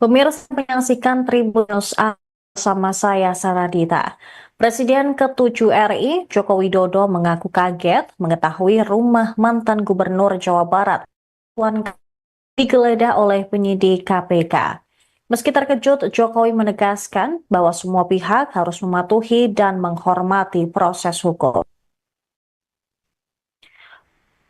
Pemirsa menyaksikan Tribun News bersama saya Saradita. Presiden ke-7 RI Joko Widodo mengaku kaget mengetahui rumah mantan Gubernur Jawa Barat Ridwan Kamil digeledah oleh penyidik KPK. Meski terkejut, Jokowi menegaskan bahwa semua pihak harus mematuhi dan menghormati proses hukum.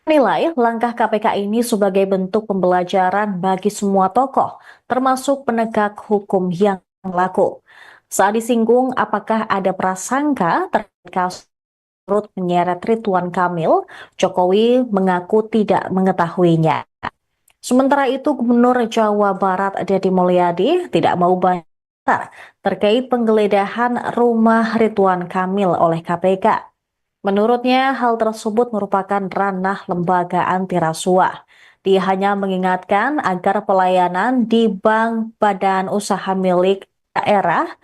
Menilai langkah KPK ini sebagai bentuk pembelajaran bagi semua tokoh, termasuk penegak hukum yang laku. Saat disinggung apakah ada prasangka terkait kasus turut menyeret Ridwan Kamil, Jokowi mengaku tidak mengetahuinya. Sementara itu, Gubernur Jawa Barat Deddy Mulyadi tidak mau banyak terkait penggeledahan rumah Ridwan Kamil oleh KPK. Menurutnya, hal tersebut merupakan ranah lembaga anti rasuah. Dia hanya mengingatkan agar pelayanan di bank badan usaha milik daerah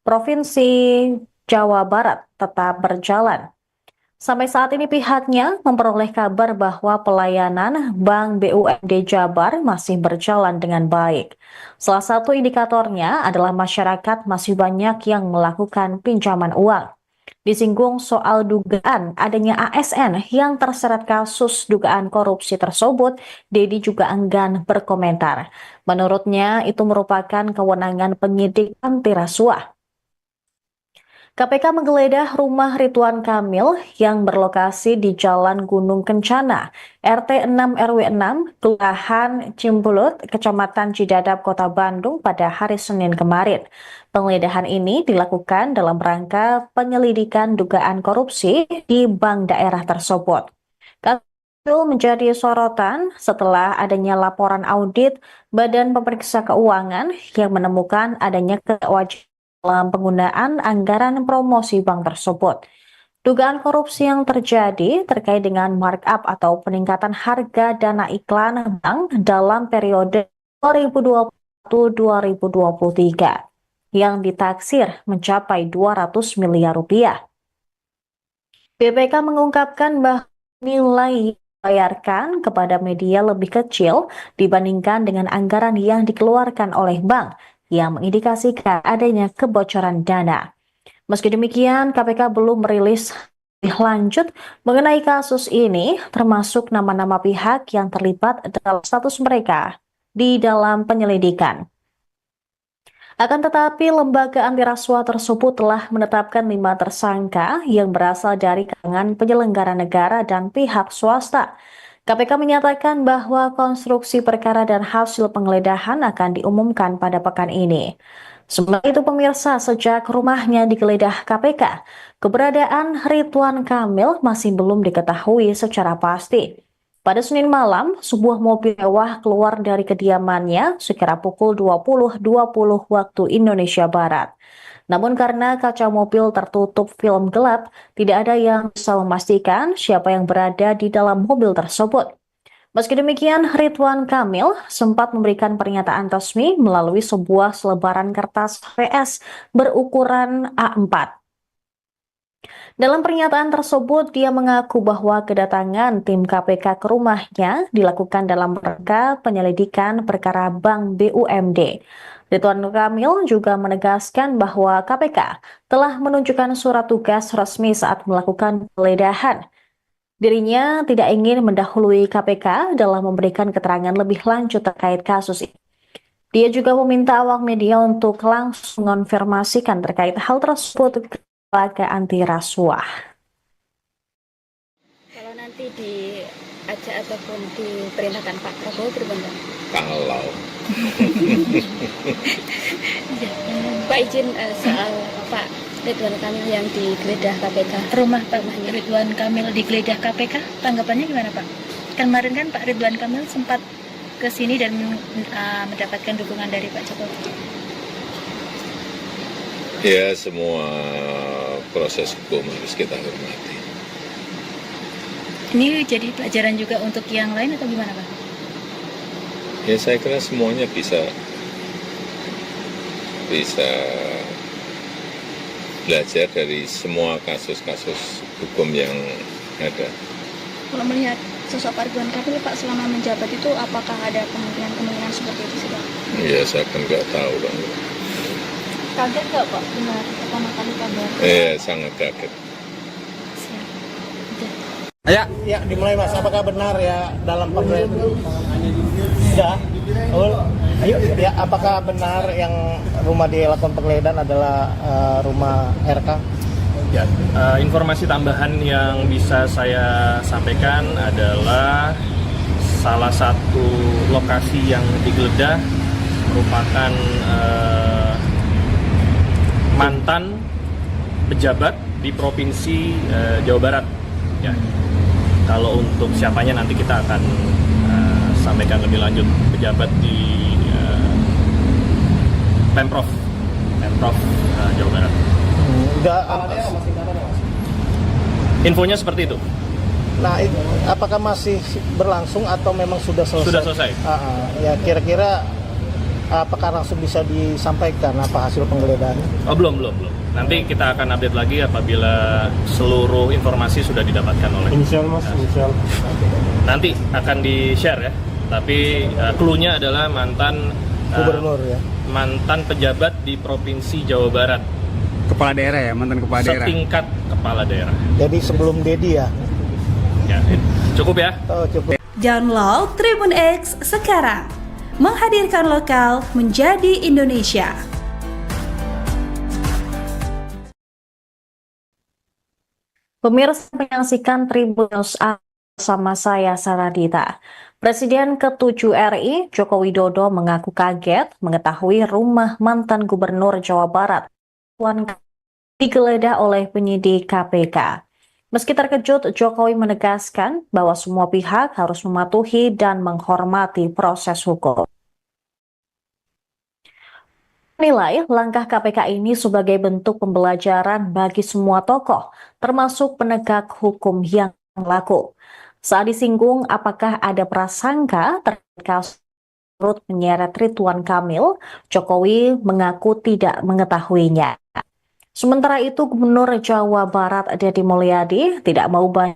Provinsi Jawa Barat tetap berjalan. Sampai saat ini pihaknya memperoleh kabar bahwa pelayanan Bank BUMD Jabar masih berjalan dengan baik. Salah satu indikatornya adalah masyarakat masih banyak yang melakukan pinjaman uang. Disinggung soal dugaan adanya ASN yang terseret kasus dugaan korupsi tersebut, Dedi juga enggan berkomentar. Menurutnya itu merupakan kewenangan penyidik anti rasuah. KPK menggeledah rumah Ridwan Kamil yang berlokasi di Jalan Gunung Kencana, RT 6 RW 6, Kelurahan Cimbulut, Kecamatan Cidadap, Kota Bandung pada hari Senin kemarin. Penggeledahan ini dilakukan dalam rangka penyelidikan dugaan korupsi di bank daerah tersebut. Kasus itu menjadi sorotan setelah adanya laporan audit Badan Pemeriksa Keuangan yang menemukan adanya kewajiban dalam penggunaan anggaran promosi bank tersebut. Dugaan korupsi yang terjadi terkait dengan markup atau peningkatan harga dana iklan bank dalam periode 2021-2023 yang ditaksir mencapai 200 miliar rupiah. BPK mengungkapkan bahwa nilai dibayarkan kepada media lebih kecil dibandingkan dengan anggaran yang dikeluarkan oleh bank yang mengindikasikan adanya kebocoran dana. Meski demikian, KPK belum merilis lebih lanjut mengenai kasus ini, termasuk nama-nama pihak yang terlibat dalam status mereka di dalam penyelidikan. Akan tetapi, lembaga anti rasuah tersebut telah menetapkan 5 tersangka yang berasal dari kalangan penyelenggara negara dan pihak swasta. KPK menyatakan bahwa konstruksi perkara dan hasil penggeledahan akan diumumkan pada pekan ini. Sementara itu pemirsa, sejak rumahnya digeledah KPK, keberadaan Ridwan Kamil masih belum diketahui secara pasti. Pada Senin malam, sebuah mobil mewah keluar dari kediamannya sekira pukul 20.20 waktu Indonesia Barat. Namun karena kaca mobil tertutup film gelap, tidak ada yang bisa memastikan siapa yang berada di dalam mobil tersebut. Meski demikian, Ridwan Kamil sempat memberikan pernyataan resmi melalui sebuah selebaran kertas VS berukuran A4. Dalam pernyataan tersebut, dia mengaku bahwa kedatangan tim KPK ke rumahnya dilakukan dalam rangka penyelidikan perkara Bank BUMD. Ridwan Kamil juga menegaskan bahwa KPK telah menunjukkan surat tugas resmi saat melakukan penggeledahan. Dirinya tidak ingin mendahului KPK dalam memberikan keterangan lebih lanjut terkait kasus ini. Dia juga meminta awak media untuk langsung mengonfirmasikan terkait hal tersebut ke lembaga anti rasuah. Kalau nanti diajak ataupun diperintahkan Pak Prabowo berbeda. Kalau Pak izin soal Pak Ridwan Kamil yang digeledah KPK. Rumahnya Ridwan Kamil digeledah KPK, tanggapannya gimana Pak? Kemarin kan Pak Ridwan Kamil sempat ke sini dan mendapatkan dukungan dari Pak Jokowi. ya semua proses hukum harus kita hormati. Ini jadi pelajaran juga untuk yang lain atau gimana Pak? Ya saya kira semuanya bisa belajar dari semua kasus-kasus hukum yang ada. Kalau melihat sosok Pak Ridwan Kamil Pak selama menjabat itu apakah ada kemungkinan seperti itu sih Pak? Ya saya kan nggak tahu dong. Kaget nggak Pak benar pertama kali kabar? Sangat kaget. Ya, dimulai Mas. Apakah benar ya dalam pemerintahan? Sudah. Ayo. Ya, apakah benar yang rumah dilakukan penggeledahan adalah rumah RK? Ya, informasi tambahan yang bisa saya sampaikan adalah salah satu lokasi yang digeledah merupakan mantan pejabat di Provinsi Jawa Barat. Ya. Kalau untuk siapanya nanti kita akan sampaikan lebih lanjut, pejabat di Pemprov Jawa Barat. Infonya seperti itu. Nah, apakah masih berlangsung atau memang sudah selesai? Sudah selesai. Ya, kira-kira apakah langsung bisa disampaikan apa hasil penggeledahan? Oh, belum. Nanti kita akan update lagi apabila seluruh informasi sudah didapatkan oleh. Inisial Mas, inisial. Nanti akan di-share ya. Tapi clue-nya adalah mantan Gubernur ya. Mantan pejabat di Provinsi Jawa Barat. Kepala daerah ya, mantan kepala daerah. Setingkat kepala daerah. Jadi sebelum Dedi ya. Ya, cukup ya. Oh, cukup. Download Tribun X sekarang. Menghadirkan lokal menjadi Indonesia. Pemirsa menyaksikan Tribun News bersama saya Saradita. Presiden ke-7 RI Joko Widodo mengaku kaget mengetahui rumah mantan Gubernur Jawa Barat digeledah oleh penyidik KPK. Meski terkejut, Jokowi menegaskan bahwa semua pihak harus mematuhi dan menghormati proses hukum. Menilai langkah KPK ini sebagai bentuk pembelajaran bagi semua tokoh, termasuk penegak hukum yang berlaku. Saat disinggung apakah ada prasangka terkait kasus turut menyeret Ridwan Kamil, Jokowi mengaku tidak mengetahuinya. Sementara itu, Gubernur Jawa Barat Deddy Mulyadi tidak mau banyak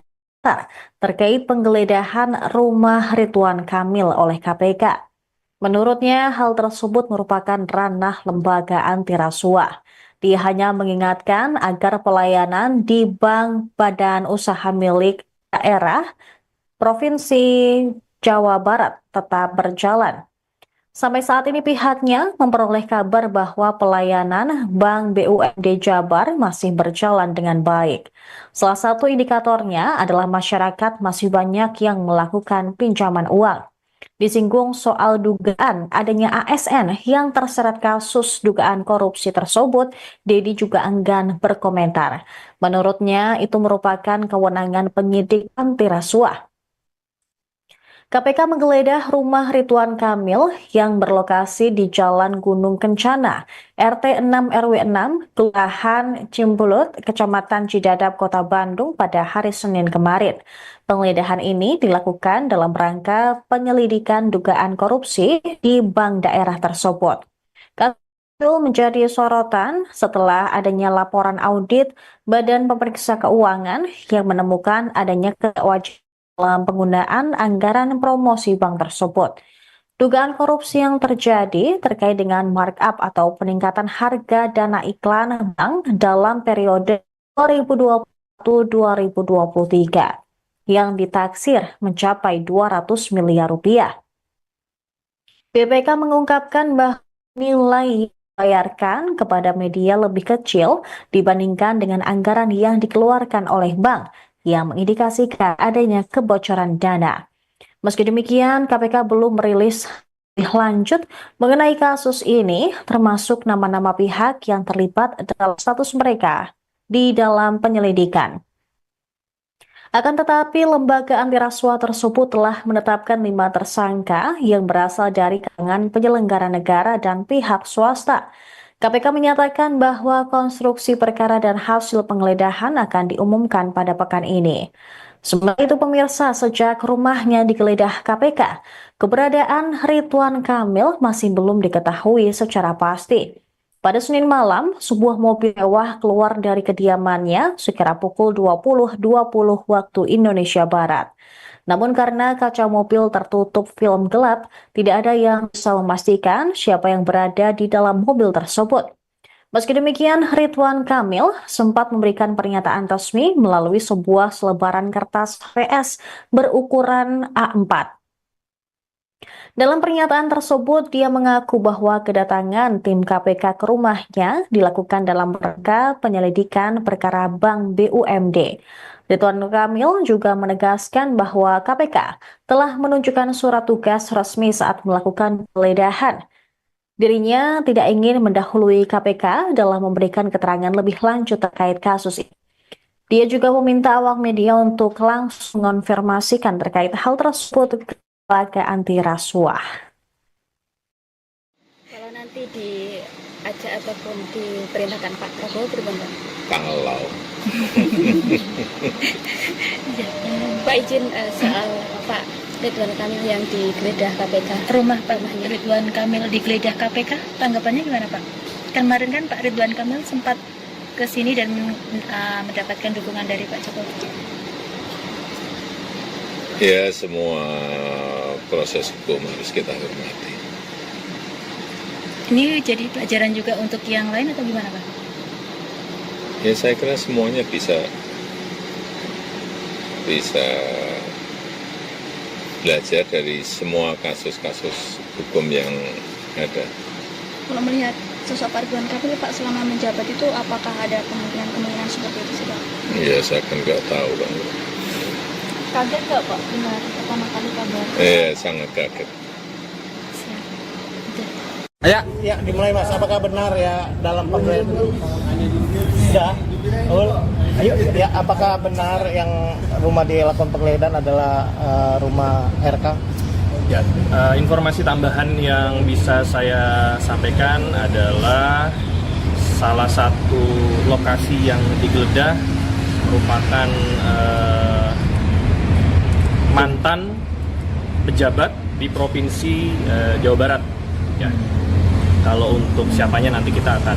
terkait penggeledahan rumah Ridwan Kamil oleh KPK. Menurutnya, hal tersebut merupakan ranah lembaga anti rasuah. Dia hanya mengingatkan agar pelayanan di bank badan usaha milik daerah Provinsi Jawa Barat tetap berjalan. Sampai saat ini pihaknya memperoleh kabar bahwa pelayanan Bank BUMD Jabar masih berjalan dengan baik. Salah satu indikatornya adalah masyarakat masih banyak yang melakukan pinjaman uang. Disinggung soal dugaan adanya ASN yang terseret kasus dugaan korupsi tersebut, Deddy juga enggan berkomentar. Menurutnya itu merupakan kewenangan penyidik anti rasuah. KPK menggeledah rumah Ridwan Kamil yang berlokasi di Jalan Gunung Kencana, RT 6 RW 6, Kelurahan Cimbulut, Kecamatan Cidadap, Kota Bandung pada hari Senin kemarin. Penggeledahan ini dilakukan dalam rangka penyelidikan dugaan korupsi di bank daerah tersebut. Kasus itu menjadi sorotan setelah adanya laporan audit Badan Pemeriksa Keuangan yang menemukan adanya kewajiban dalam penggunaan anggaran promosi bank tersebut. Dugaan korupsi yang terjadi terkait dengan markup atau peningkatan harga dana iklan bank dalam periode 2021-2023 yang ditaksir mencapai 200 miliar rupiah. BPK mengungkapkan bahwa nilai dibayarkan kepada media lebih kecil dibandingkan dengan anggaran yang dikeluarkan oleh bank yang mengindikasikan adanya kebocoran dana. Meski demikian, KPK belum merilis lebih lanjut mengenai kasus ini, termasuk nama-nama pihak yang terlibat dalam status mereka di dalam penyelidikan. Akan tetapi, lembaga anti rasuah tersebut telah menetapkan 5 tersangka yang berasal dari kalangan penyelenggara negara dan pihak swasta. KPK menyatakan bahwa konstruksi perkara dan hasil penggeledahan akan diumumkan pada pekan ini. Sementara itu pemirsa, sejak rumahnya digeledah KPK, keberadaan Ridwan Kamil masih belum diketahui secara pasti. Pada Senin malam, sebuah mobil mewah keluar dari kediamannya sekira pukul 20.20 waktu Indonesia Barat. Namun karena kaca mobil tertutup film gelap, tidak ada yang bisa memastikan siapa yang berada di dalam mobil tersebut. Meski demikian, Ridwan Kamil sempat memberikan pernyataan resmi melalui sebuah selebaran kertas PS berukuran A4. Dalam pernyataan tersebut, dia mengaku bahwa kedatangan tim KPK ke rumahnya dilakukan dalam rangka penyelidikan perkara Bank BUMD. Ridwan Kamil juga menegaskan bahwa KPK telah menunjukkan surat tugas resmi saat melakukan penggeledahan. Dirinya tidak ingin mendahului KPK dalam memberikan keterangan lebih lanjut terkait kasus ini. Dia juga meminta awak media untuk langsung mengonfirmasikan terkait hal tersebut ke lembaga anti rasuah. Kalau nanti diajak ataupun diperintahkan Pak Prabowo berbangga. Kalau Pak izin soal Pak Ridwan Kamil yang digeledah KPK. Rumah Pak Ridwan Kamil digeledah KPK, tanggapannya gimana Pak? Kemarin kan Pak Ridwan Kamil sempat ke sini dan mendapatkan dukungan dari Pak Jokowi. ya semua proses hukum harus kita hormati. Ini jadi pelajaran juga untuk yang lain atau gimana Pak? Ya saya kira semuanya bisa belajar dari semua kasus-kasus hukum yang ada. Kalau melihat sosok Pak Ridwan Kamil Pak selama menjabat itu apakah ada kemungkinan seperti itu sih Pak? Ya saya kan nggak tahu Bang. Kaget nggak Pak dengar pertama kali kabar? Sangat kaget. Ya, Ya, dimulai Mas. Apakah benar ya dalam pemerintahan? Sudah. Ayo, ya apakah benar yang rumah dilakukan penggeledahan adalah rumah RK? Ya, informasi tambahan yang bisa saya sampaikan adalah salah satu lokasi yang digeledah merupakan mantan pejabat di Provinsi Jawa Barat. Ya. Kalau untuk siapanya nanti kita akan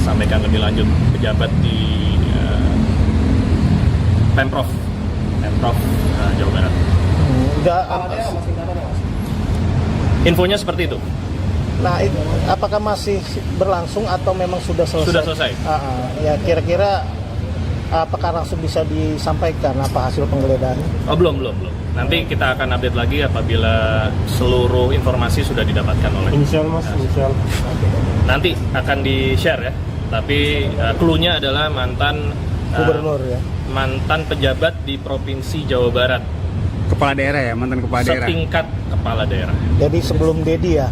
sampaikan lebih lanjut. Pejabat di Pemprov Jawa Barat. Infonya seperti itu. Nah, apakah masih berlangsung atau memang sudah selesai? Sudah selesai. Ya, kira-kira apakah langsung bisa disampaikan apa hasil penggeledahan? Oh, belum. Nanti kita akan update lagi apabila seluruh informasi sudah didapatkan oleh. Inisial Mas, inisial. Nanti akan di-share ya. Tapi clue-nya adalah mantan Gubernur ya. Mantan pejabat di Provinsi Jawa Barat. kepala daerah ya, mantan kepala daerah. Setingkat kepala daerah. Jadi sebelum Dedi ya.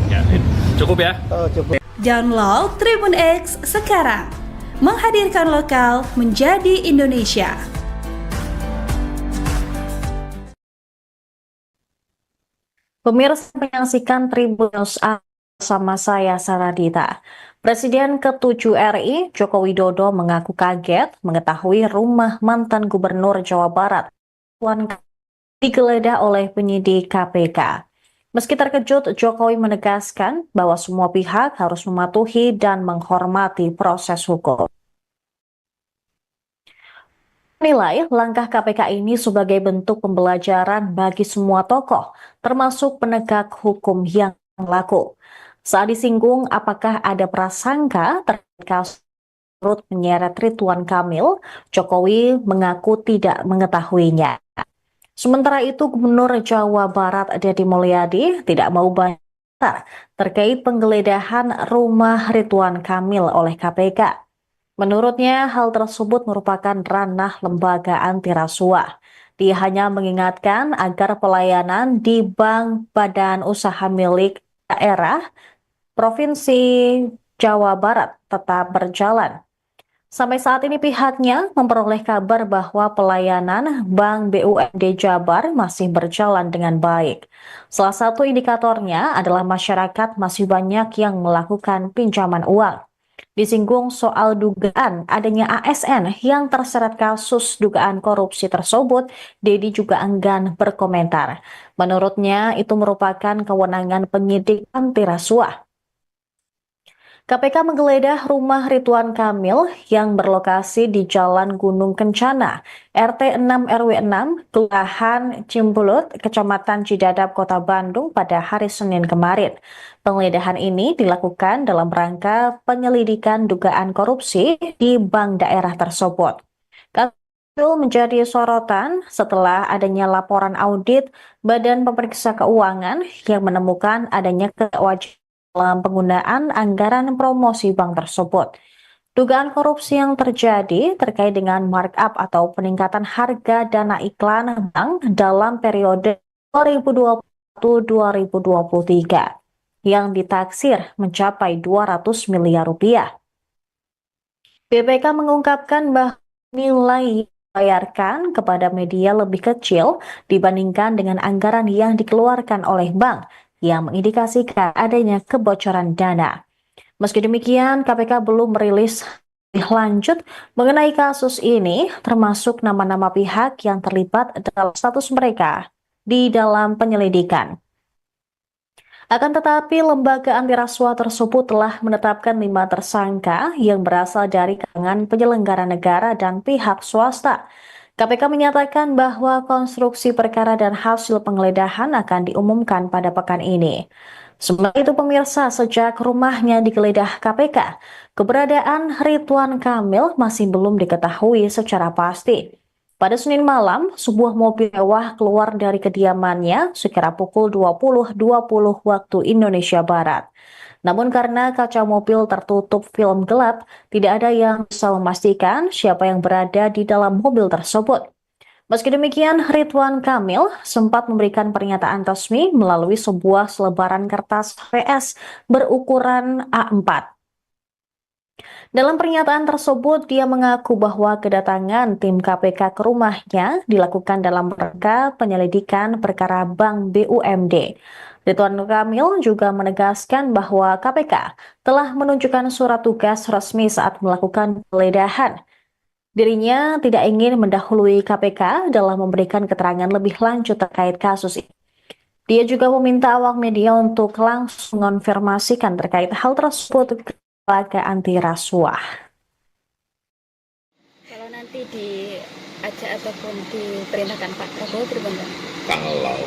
Ya, cukup ya. Oh, cukup. Download Tribun X sekarang. Menghadirkan lokal menjadi Indonesia. Pemirsa menyaksikan Tribun News bersama saya Saradita. Presiden ke-7 RI Joko Widodo mengaku kaget mengetahui rumah mantan Gubernur Jawa Barat digeledah oleh penyidik KPK. Meski terkejut, Jokowi menegaskan bahwa semua pihak harus mematuhi dan menghormati proses hukum. Menilai langkah KPK ini sebagai bentuk pembelajaran bagi semua tokoh, termasuk penegak hukum yang laku. Saat disinggung apakah ada prasangka terkait kasus turut menyeret Ridwan Kamil, Jokowi mengaku tidak mengetahuinya. Sementara itu, Gubernur Jawa Barat Deddy Mulyadi tidak mau banyak terkait penggeledahan rumah Ridwan Kamil oleh KPK. Menurutnya, hal tersebut merupakan ranah lembaga anti rasuah. Dia hanya mengingatkan agar pelayanan di bank badan usaha milik daerah Provinsi Jawa Barat tetap berjalan. Sampai saat ini pihaknya memperoleh kabar bahwa pelayanan Bank BUMD Jabar masih berjalan dengan baik. Salah satu indikatornya adalah masyarakat masih banyak yang melakukan pinjaman uang. Disinggung soal dugaan adanya ASN yang terseret kasus dugaan korupsi tersebut, Deddy juga enggan berkomentar. Menurutnya itu merupakan kewenangan penyidik anti rasuah. KPK menggeledah rumah Ridwan Kamil yang berlokasi di Jalan Gunung Kencana, RT 6 RW 6, Kelurahan Cimbulut, Kecamatan Cidadap, Kota Bandung pada hari Senin kemarin. Penggeledahan ini dilakukan dalam rangka penyelidikan dugaan korupsi di bank daerah tersebut. Kasus itu menjadi sorotan setelah adanya laporan audit Badan Pemeriksa Keuangan yang menemukan adanya kewajiban dalam penggunaan anggaran promosi bank tersebut. Dugaan korupsi yang terjadi terkait dengan markup atau peningkatan harga dana iklan bank dalam periode 2021-2023 yang ditaksir mencapai 200 miliar rupiah. BPK mengungkapkan bahwa nilai dibayarkan kepada media lebih kecil dibandingkan dengan anggaran yang dikeluarkan oleh bank yang mengindikasikan adanya kebocoran dana. Meski demikian, KPK belum merilis lebih lanjut mengenai kasus ini, termasuk nama-nama pihak yang terlibat dalam status mereka di dalam penyelidikan. Akan tetapi, lembaga anti rasuah tersebut telah menetapkan 5 tersangka yang berasal dari kalangan penyelenggara negara dan pihak swasta. KPK menyatakan bahwa konstruksi perkara dan hasil penggeledahan akan diumumkan pada pekan ini. Sementara itu pemirsa, sejak rumahnya digeledah KPK, keberadaan Ridwan Kamil masih belum diketahui secara pasti. Pada Senin malam, sebuah mobil mewah keluar dari kediamannya sekira pukul 20.20 waktu Indonesia Barat. Namun karena kaca mobil tertutup film gelap, tidak ada yang bisa memastikan siapa yang berada di dalam mobil tersebut. Meski demikian, Ridwan Kamil sempat memberikan pernyataan resmi melalui sebuah selebaran kertas PS berukuran A4. Dalam pernyataan tersebut, dia mengaku bahwa kedatangan tim KPK ke rumahnya dilakukan dalam rangka penyelidikan perkara Bank BUMD. Ridwan Kamil juga menegaskan bahwa KPK telah menunjukkan surat tugas resmi saat melakukan penggeledahan. Dirinya tidak ingin mendahului KPK dalam memberikan keterangan lebih lanjut terkait kasus ini. Dia juga meminta awak media untuk langsung mengonfirmasikan terkait hal tersebut ke lembaga anti rasuah. Kalau nanti diajak ataupun diperintahkan Pak Prabowo berbangga. Kalau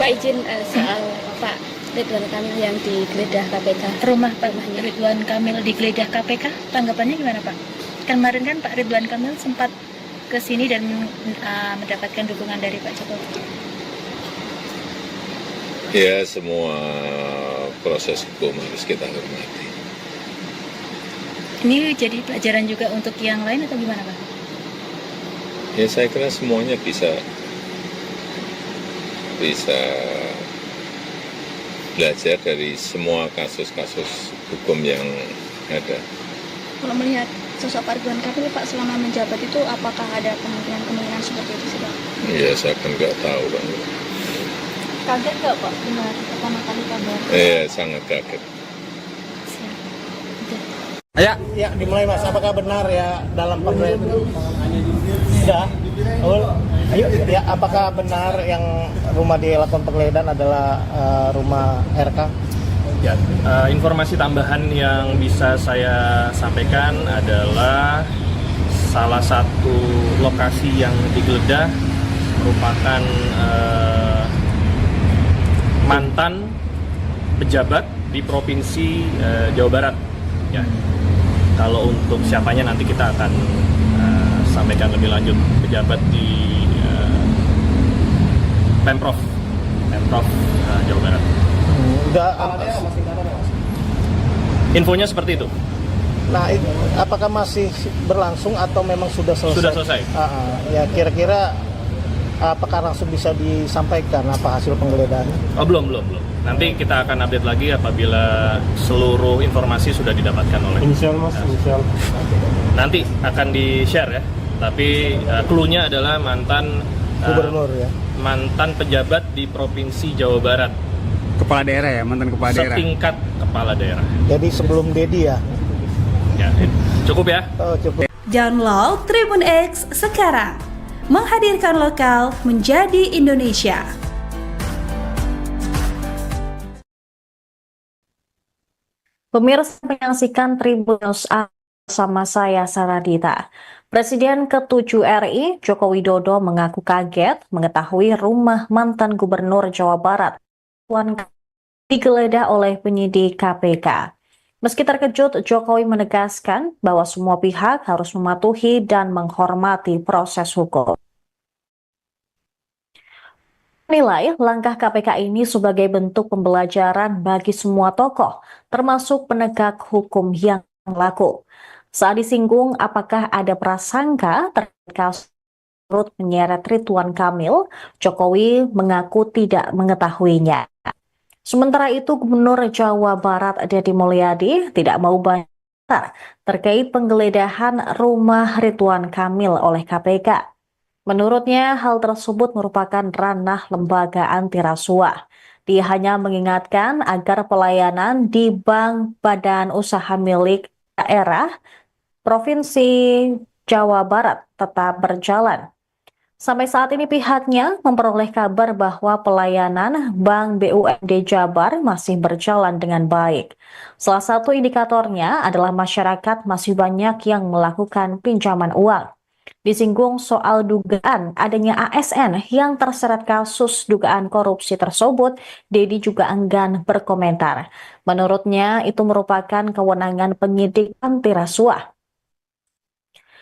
Pak izin soal Pak Ridwan Kamil yang digeledah KPK. Rumah Pak Ridwan Kamil digeledah KPK, tanggapannya gimana Pak? Kemarin kan Pak Ridwan Kamil sempat ke sini dan mendapatkan dukungan dari Pak Jokowi. ya semua proses hukum harus kita hormati. Ini jadi pelajaran juga untuk yang lain atau gimana Pak? Ya saya kira semuanya bisa belajar dari semua kasus-kasus hukum yang ada. Kalau melihat sosok Pak Ridwan Kamil, Pak, selama menjabat itu apakah ada kemungkinan seperti itu sih Pak? Ya saya kan nggak tahu kan. Kaget nggak Pak dengar pertama kali kabar? Sangat kaget. Ya. Ya, dimulai Mas. Apakah benar ya dalam pemerintahan? Sudah. Ayo, ya, apakah benar yang rumah dilakukan penggeledahan adalah rumah RK? Ya, informasi tambahan yang bisa saya sampaikan adalah salah satu lokasi yang digeledah merupakan mantan pejabat di Provinsi Jawa Barat. Ya. Kalau untuk siapanya nanti kita akan sampaikan lebih lanjut, pejabat di Pemprov Jawa Barat. Infonya seperti itu. Nah, apakah masih berlangsung atau memang sudah selesai? Sudah selesai. Ya, kira-kira apakah langsung bisa disampaikan apa hasil penggeledahannya? Oh, belum. Nanti kita akan update lagi apabila seluruh informasi sudah didapatkan oleh. Inisial Mas, inisial. Nanti akan di-share ya. Tapi clue-nya adalah mantan Gubernur ya. Mantan pejabat di Provinsi Jawa Barat. Kepala daerah ya, mantan kepala daerah. Setingkat kepala daerah. Jadi sebelum Dedi ya. Ya, cukup ya. Oh, cukup. Download Tribun X sekarang. Menghadirkan lokal menjadi Indonesia. Pemirsa menyaksikan Tribunnews bersama saya Saradita. Presiden ke-7 RI Joko Widodo mengaku kaget mengetahui rumah mantan Gubernur Jawa Barat digeledah oleh penyidik KPK. Meski terkejut, Jokowi menegaskan bahwa semua pihak harus mematuhi dan menghormati proses hukum. Menilai langkah KPK ini sebagai bentuk pembelajaran bagi semua tokoh, termasuk penegak hukum yang laku. Saat disinggung apakah ada prasangka terkait kasus turut menyeret Ridwan Kamil, Jokowi mengaku tidak mengetahuinya. Sementara itu, Gubernur Jawa Barat Deddy Mulyadi tidak mau banyak terkait penggeledahan rumah Ridwan Kamil oleh KPK. Menurutnya, hal tersebut merupakan ranah lembaga anti rasuah. Dia hanya mengingatkan agar pelayanan di bank badan usaha milik daerah Provinsi Jawa Barat tetap berjalan. Sampai saat ini pihaknya memperoleh kabar bahwa pelayanan Bank BUMD Jabar masih berjalan dengan baik. Salah satu indikatornya adalah masyarakat masih banyak yang melakukan pinjaman uang. Disinggung soal dugaan adanya ASN yang terseret kasus dugaan korupsi tersebut, Deddy juga enggan berkomentar. Menurutnya, itu merupakan kewenangan penyidik anti rasuah.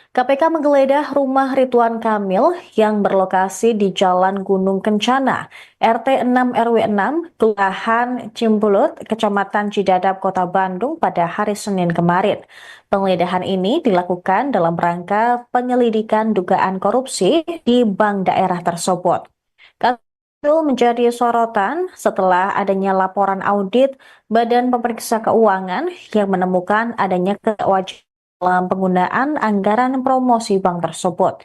KPK menggeledah rumah Ridwan Kamil yang berlokasi di Jalan Gunung Kencana, RT 6 RW 6, Kelurahan Cimbulut, Kecamatan Cidadap, Kota Bandung pada hari Senin kemarin. Penggeledahan ini dilakukan dalam rangka penyelidikan dugaan korupsi di bank daerah tersebut. Kasus itu menjadi sorotan setelah adanya laporan audit Badan Pemeriksa Keuangan yang menemukan adanya kewajiban dalam penggunaan anggaran promosi bank tersebut.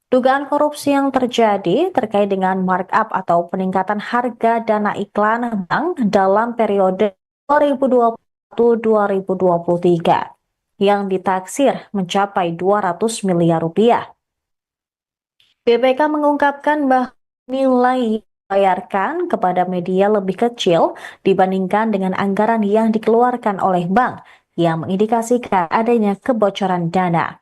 Dugaan korupsi yang terjadi terkait dengan markup atau peningkatan harga dana iklan bank dalam periode 2021-2023 yang ditaksir mencapai 200 miliar rupiah. BPK mengungkapkan bahwa nilai dibayarkan kepada media lebih kecil dibandingkan dengan anggaran yang dikeluarkan oleh bank yang mengindikasikan adanya kebocoran dana.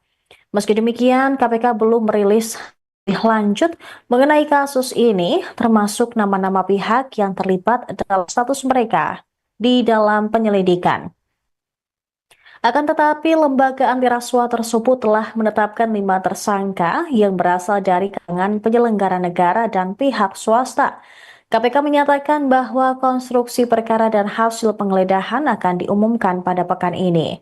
Meski demikian, KPK belum merilis lebih lanjut mengenai kasus ini, termasuk nama-nama pihak yang terlibat dalam status mereka di dalam penyelidikan. Akan tetapi, lembaga anti rasuah tersebut telah menetapkan 5 tersangka yang berasal dari kalangan penyelenggara negara dan pihak swasta. KPK menyatakan bahwa konstruksi perkara dan hasil penggeledahan akan diumumkan pada pekan ini.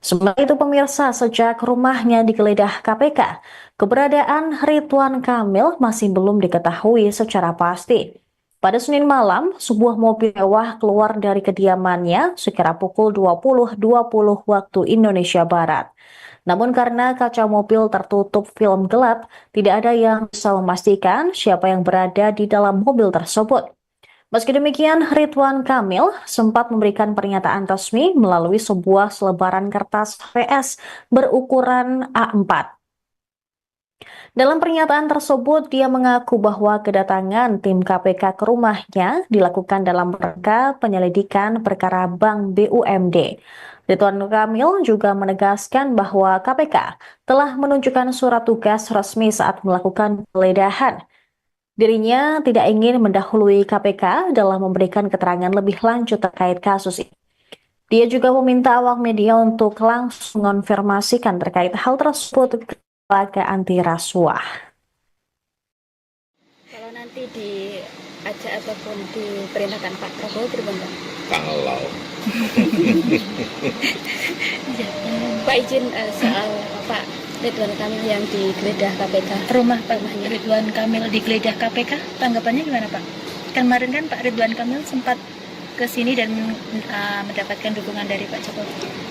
Sementara itu pemirsa, sejak rumahnya digeledah KPK, keberadaan Ridwan Kamil masih belum diketahui secara pasti. Pada Senin malam, sebuah mobil mewah keluar dari kediamannya sekira pukul 20.20 waktu Indonesia Barat. Namun karena kaca mobil tertutup film gelap, tidak ada yang bisa memastikan siapa yang berada di dalam mobil tersebut. Meski demikian, Ridwan Kamil sempat memberikan pernyataan resmi melalui sebuah selebaran kertas PS berukuran A4. Dalam pernyataan tersebut, dia mengaku bahwa kedatangan tim KPK ke rumahnya dilakukan dalam rangka penyelidikan perkara Bank BUMD. Ridwan Kamil juga menegaskan bahwa KPK telah menunjukkan surat tugas resmi saat melakukan penggeledahan. Dirinya tidak ingin mendahului KPK dalam memberikan keterangan lebih lanjut terkait kasus ini. Dia juga meminta awak media untuk langsung mengonfirmasikan terkait hal tersebut ke lembaga anti rasuah. Kalau nanti diajak ataupun diperintahkan Pak Prabowo berbangga. Kalau Pak izin soal Pak Ridwan Kamil yang digeledah KPK. Rumah Pak Ridwan Kamil digeledah KPK, tanggapannya gimana Pak? Kemarin kan Pak Ridwan Kamil sempat ke sini dan mendapatkan dukungan dari Pak Jokowi.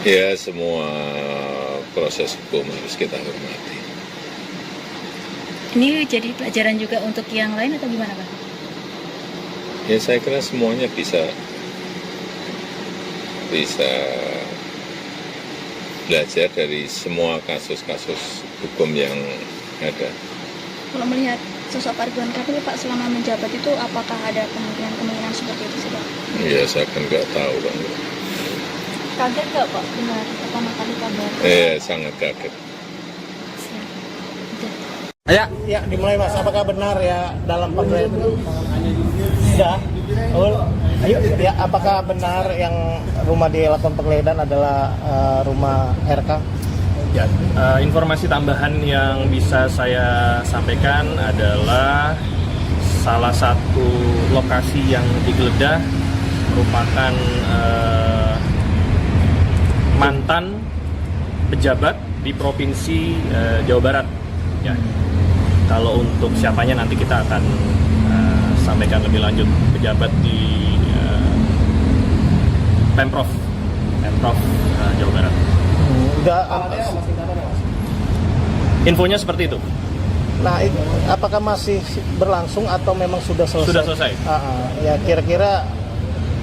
ya semua proses hukum harus kita hormati. Ini jadi pelajaran juga untuk yang lain atau gimana Pak? Ya saya kira semuanya bisa belajar dari semua kasus-kasus hukum yang ada. Kalau melihat sosok Pak Ridwan Kamil Pak selama menjabat itu apakah ada kemungkinan seperti itu sih Pak? Ya saya kan nggak tahu Bang. Kaget nggak Pak benar pertama kali kabar? Sangat kaget. Ya, Ya dimulai Mas, apakah benar ya dalam pemerintahan sudah? Ayo, ya apakah benar yang rumah di Lakon Penggeledahan adalah rumah RK? Ya, informasi tambahan yang bisa saya sampaikan adalah salah satu lokasi yang digeledah merupakan mantan pejabat di Provinsi Jawa Barat. Ya. Kalau untuk siapanya nanti kita akan sampaikan lebih lanjut, pejabat di Pemprov Jawa Barat. Udah, Infonya seperti itu. nah apakah masih berlangsung atau memang sudah selesai? Sudah selesai. Ya kira-kira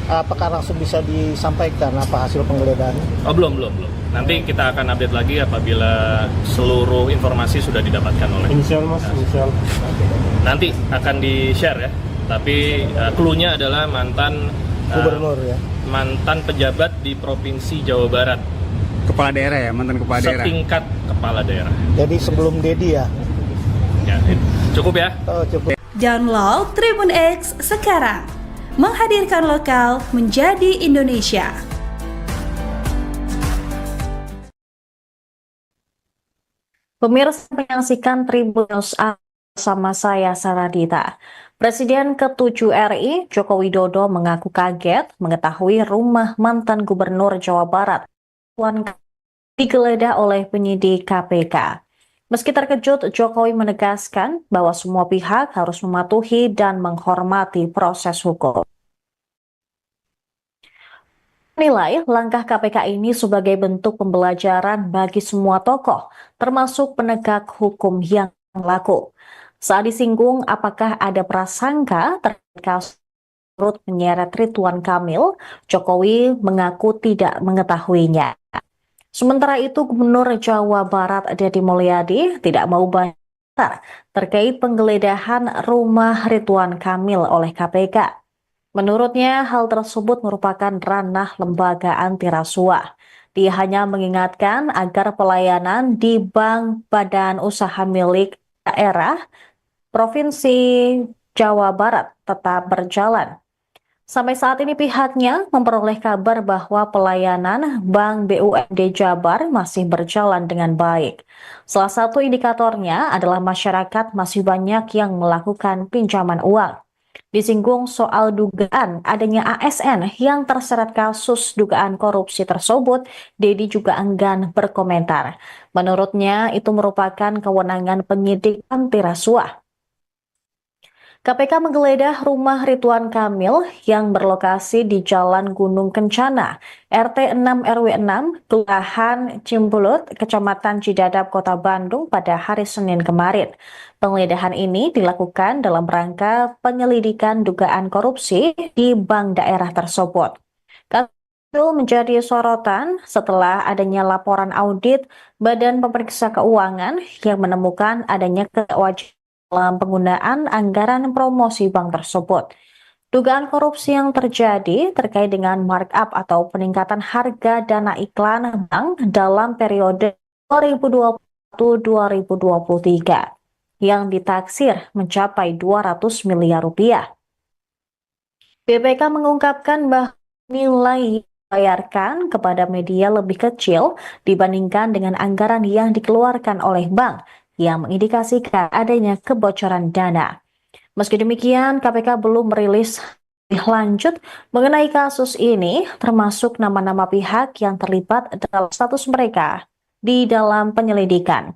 apakah langsung bisa disampaikan apa hasil penggeledahan? Oh belum. Nanti kita akan update lagi apabila seluruh informasi sudah didapatkan oleh. Inisial Mas, inisial. Nanti akan di-share ya. Tapi clue-nya adalah mantan Gubernur ya. mantan pejabat di Provinsi Jawa Barat. kepala daerah ya, mantan kepala daerah. Setingkat kepala daerah. Jadi sebelum Dedi ya. Ya, cukup ya. Oh, cukup. Download Tribun X sekarang. Menghadirkan lokal menjadi Indonesia. Pemirsa menyaksikan Tribun News bersama saya Saradita. Presiden ke-7 RI Joko Widodo mengaku kaget mengetahui rumah mantan Gubernur Jawa Barat digeledah oleh penyidik KPK. Meski terkejut, Jokowi menegaskan bahwa semua pihak harus mematuhi dan menghormati proses hukum. Menilai langkah KPK ini sebagai bentuk pembelajaran bagi semua tokoh, termasuk penegak hukum yang laku. Saat disinggung apakah ada prasangka terkait kasus turut menyeret Ridwan Kamil, Jokowi mengaku tidak mengetahuinya. Sementara itu, Gubernur Jawa Barat Deddy Mulyadi tidak mau banyak terkait penggeledahan rumah Ridwan Kamil oleh KPK. Menurutnya, hal tersebut merupakan ranah lembaga anti rasuah. Dia hanya mengingatkan agar pelayanan di bank badan usaha milik daerah Provinsi Jawa Barat tetap berjalan. Sampai saat ini pihaknya memperoleh kabar bahwa pelayanan Bank BUMD Jabar masih berjalan dengan baik. Salah satu indikatornya adalah masyarakat masih banyak yang melakukan pinjaman uang. Disinggung soal dugaan adanya ASN yang terseret kasus dugaan korupsi tersebut, Deddy juga enggan berkomentar. Menurutnya itu merupakan kewenangan penyidik anti rasuah. KPK menggeledah rumah Ridwan Kamil yang berlokasi di Jalan Gunung Kencana, RT 6 RW 6, Kelurahan Cimbulut, Kecamatan Cidadap, Kota Bandung pada hari Senin kemarin. Penggeledahan ini dilakukan dalam rangka penyelidikan dugaan korupsi di bank daerah tersebut. Kasus itu menjadi sorotan setelah adanya laporan audit Badan Pemeriksa Keuangan yang menemukan adanya kewajiban dalam penggunaan anggaran promosi bank tersebut. Dugaan korupsi yang terjadi terkait dengan markup atau peningkatan harga dana iklan bank dalam periode 2021-2023 yang ditaksir mencapai 200 miliar rupiah. BPK mengungkapkan bahwa nilai dibayarkan kepada media lebih kecil dibandingkan dengan anggaran yang dikeluarkan oleh bank, yang mengindikasikan adanya kebocoran dana. Meski demikian, KPK belum merilis lebih lanjut mengenai kasus ini, termasuk nama-nama pihak yang terlibat dalam status mereka di dalam penyelidikan.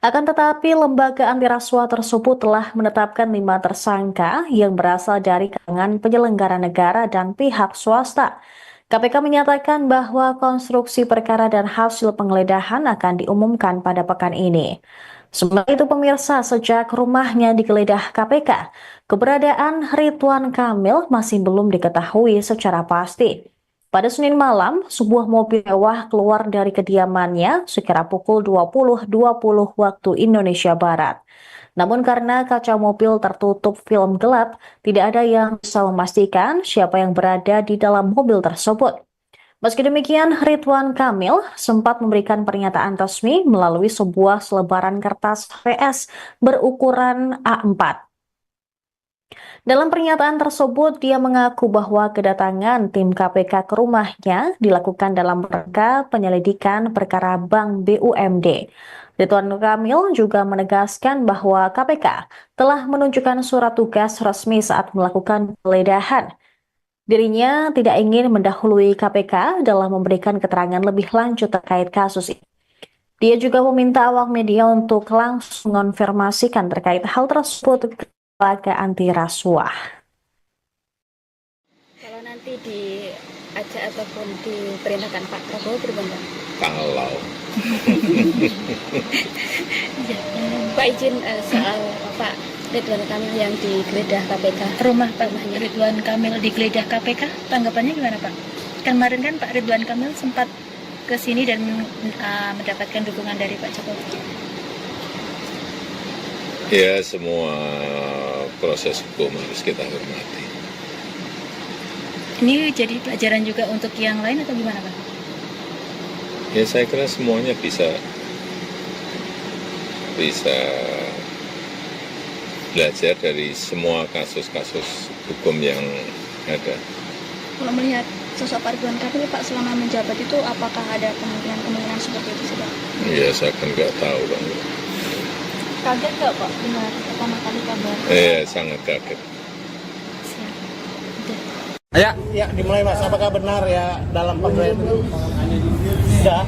Akan tetapi, lembaga anti rasuah tersebut telah menetapkan 5 tersangka yang berasal dari kalangan penyelenggara negara dan pihak swasta. KPK menyatakan bahwa konstruksi perkara dan hasil penggeledahan akan diumumkan pada pekan ini. Sementara itu pemirsa, sejak rumahnya digeledah KPK, keberadaan Ridwan Kamil masih belum diketahui secara pasti. Pada Senin malam, sebuah mobil mewah keluar dari kediamannya sekira pukul 20.20 waktu Indonesia Barat. Namun karena kaca mobil tertutup film gelap, tidak ada yang bisa memastikan siapa yang berada di dalam mobil tersebut. Meski demikian, Ridwan Kamil sempat memberikan pernyataan resmi melalui sebuah selebaran kertas VS berukuran A4. Dalam pernyataan tersebut, dia mengaku bahwa kedatangan tim KPK ke rumahnya dilakukan dalam rangka penyelidikan perkara Bank BUMD. Ridwan Kamil juga menegaskan bahwa KPK telah menunjukkan surat tugas resmi saat melakukan penggeledahan. Dirinya tidak ingin mendahului KPK dalam memberikan keterangan lebih lanjut terkait kasus ini. Dia juga meminta awak media untuk langsung mengonfirmasikan terkait hal tersebut ke lembaga anti rasuah. Kalau nanti diajak ataupun diperintahkan Pak Prabowo berbangga. Kalau Pak izin soal Pak Ridwan Kamil yang digeledah KPK. Rumah Pak Ridwan Kamil digeledah KPK, tanggapannya gimana Pak? Kemarin kan Pak Ridwan Kamil sempat ke sini dan mendapatkan dukungan dari Pak Jokowi. ya semua proses hukum harus kita hormati. Ini jadi pelajaran juga untuk yang lain atau gimana Pak? Ya saya kira semuanya bisa belajar dari semua kasus-kasus hukum yang ada. Kalau melihat sosok Pak Ridwan Kamil Pak selama menjabat itu apakah ada kemungkinan seperti itu sih Pak? Ya saya kan nggak tahu Bang. Kaget nggak Pak dengar pertama kali kabar? Sangat kaget. Ya. Ya, dimulai Mas. Apakah benar ya dalam pemerintahan? Sudah.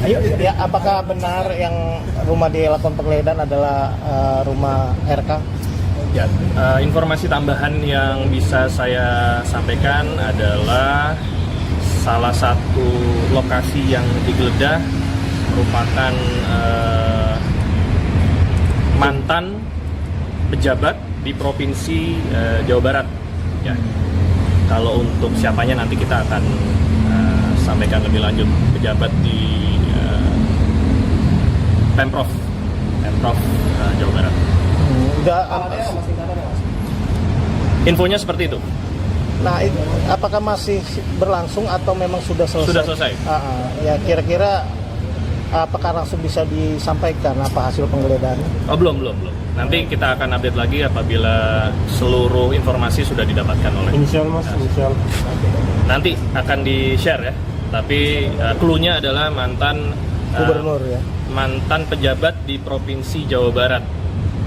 Ayo. Ya, apakah benar yang rumah dilakukan penggeledahan adalah rumah RK? Ya, informasi tambahan yang bisa saya sampaikan adalah salah satu lokasi yang digeledah merupakan mantan pejabat di Provinsi Jawa Barat. Ya. Kalau untuk siapanya nanti kita akan sampaikan lebih lanjut. Pejabat di Pemprov Jawa Barat. Infonya seperti itu. Nah, apakah masih berlangsung atau memang sudah selesai? Sudah selesai. Ya, kira-kira apakah langsung bisa disampaikan apa hasil penggeledahan? Oh, belum. Nanti kita akan update lagi apabila seluruh informasi sudah didapatkan oleh. Inisial Mas, inisial. Nanti akan di-share ya. Tapi clue-nya adalah mantan Gubernur ya. Mantan pejabat di Provinsi Jawa Barat.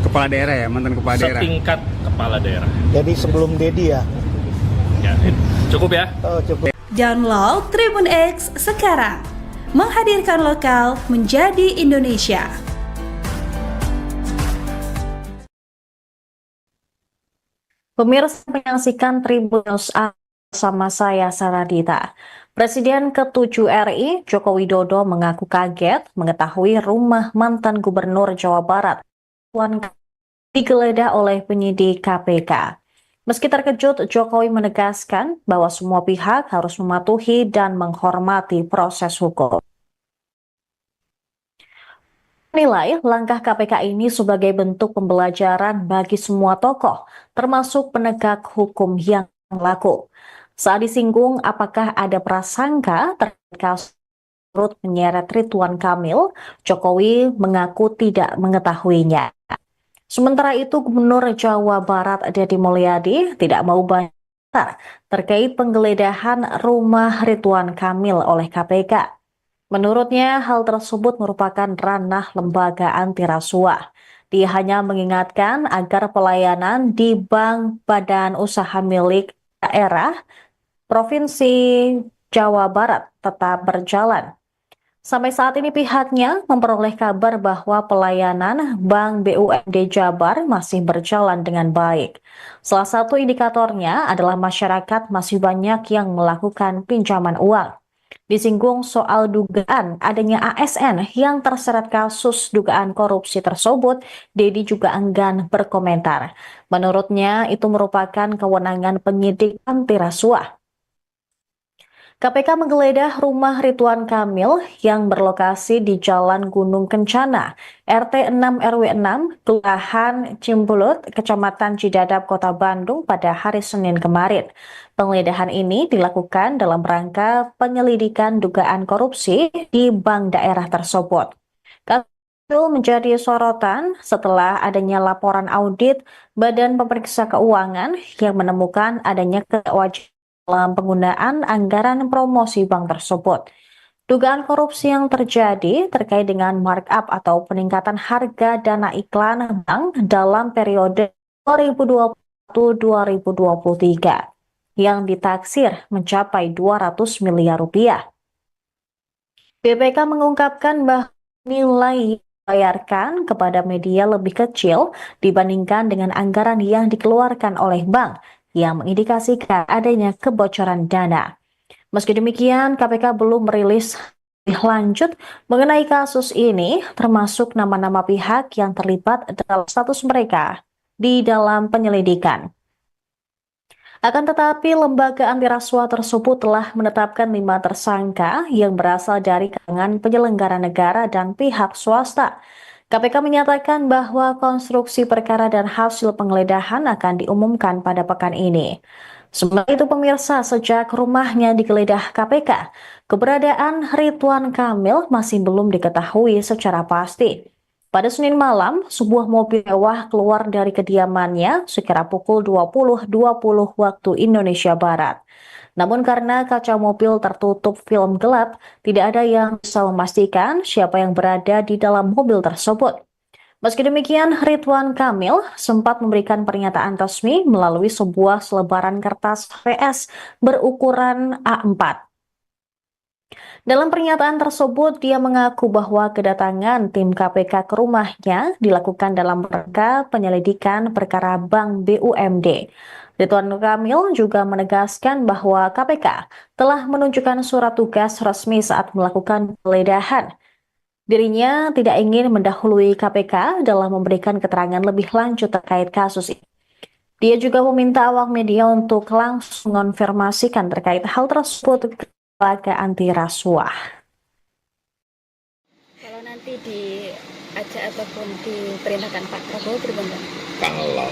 Kepala daerah ya, mantan kepala daerah. Setingkat kepala daerah. Jadi sebelum Dedi ya. Ya, cukup ya. Oh, cukup. Download Tribun X sekarang. Menghadirkan lokal menjadi Indonesia. Pemirsa menyaksikan Tribun News bersama saya Saradita. Presiden ke-7 RI Joko Widodo mengaku kaget mengetahui rumah mantan Gubernur Jawa Barat digeledah oleh penyidik KPK. Meski terkejut, Jokowi menegaskan bahwa semua pihak harus mematuhi dan menghormati proses hukum. Menilai langkah KPK ini sebagai bentuk pembelajaran bagi semua tokoh, termasuk penegak hukum yang laku. Saat disinggung apakah ada prasangka terkait kasus turut menyeret Ridwan Kamil, Jokowi mengaku tidak mengetahuinya. Sementara itu, Gubernur Jawa Barat Deddy Mulyadi tidak mau banyak terkait penggeledahan rumah Ridwan Kamil oleh KPK. Menurutnya, hal tersebut merupakan ranah lembaga anti rasuah. Dia hanya mengingatkan agar pelayanan di bank badan usaha milik daerah Provinsi Jawa Barat tetap berjalan. Sampai saat ini pihaknya memperoleh kabar bahwa pelayanan Bank BUMD Jabar masih berjalan dengan baik. Salah satu indikatornya adalah masyarakat masih banyak yang melakukan pinjaman uang. Disinggung soal dugaan adanya ASN yang terseret kasus dugaan korupsi tersebut, Deddy juga enggan berkomentar. Menurutnya itu merupakan kewenangan penyidik anti rasuah. KPK menggeledah rumah Ridwan Kamil yang berlokasi di Jalan Gunung Kencana, RT 6 RW 6, Kelurahan Cimbulut, Kecamatan Cidadap, Kota Bandung pada hari Senin kemarin. Penggeledahan ini dilakukan dalam rangka penyelidikan dugaan korupsi di bank daerah tersebut. Kasus itu menjadi sorotan setelah adanya laporan audit Badan Pemeriksa Keuangan yang menemukan adanya kewajiban dalam penggunaan anggaran promosi bank tersebut. Dugaan korupsi yang terjadi terkait dengan markup atau peningkatan harga dana iklan bank dalam periode 2021-2023 yang ditaksir mencapai 200 miliar rupiah. BPK mengungkapkan bahwa nilai dibayarkan kepada media lebih kecil dibandingkan dengan anggaran yang dikeluarkan oleh bank yang mengindikasikan adanya kebocoran dana. Meski demikian, KPK belum merilis lebih lanjut mengenai kasus ini, termasuk nama-nama pihak yang terlibat dalam status mereka di dalam penyelidikan. Akan tetapi, lembaga anti rasuah tersebut telah menetapkan 5 tersangka yang berasal dari kalangan penyelenggara negara dan pihak swasta. KPK menyatakan bahwa konstruksi perkara dan hasil penggeledahan akan diumumkan pada pekan ini. Sementara itu pemirsa, sejak rumahnya digeledah KPK, keberadaan Ridwan Kamil masih belum diketahui secara pasti. Pada Senin malam, sebuah mobil mewah keluar dari kediamannya sekira pukul 20.20 waktu Indonesia Barat. Namun karena kaca mobil tertutup film gelap, tidak ada yang bisa memastikan siapa yang berada di dalam mobil tersebut. Meski demikian, Ridwan Kamil sempat memberikan pernyataan resmi melalui sebuah selebaran kertas VS berukuran A4. Dalam pernyataan tersebut, dia mengaku bahwa kedatangan tim KPK ke rumahnya dilakukan dalam rangka penyelidikan perkara Bank BUMD. Ridwan Kamil juga menegaskan bahwa KPK telah menunjukkan surat tugas resmi saat melakukan penggeledahan. Dirinya tidak ingin mendahului KPK dalam memberikan keterangan lebih lanjut terkait kasus ini. Dia juga meminta awak media untuk langsung mengonfirmasikan terkait hal tersebut ke lembaga anti rasuah. Kalau nanti diajak ataupun diperintahkan Pak Prabowo berbangga. Kalau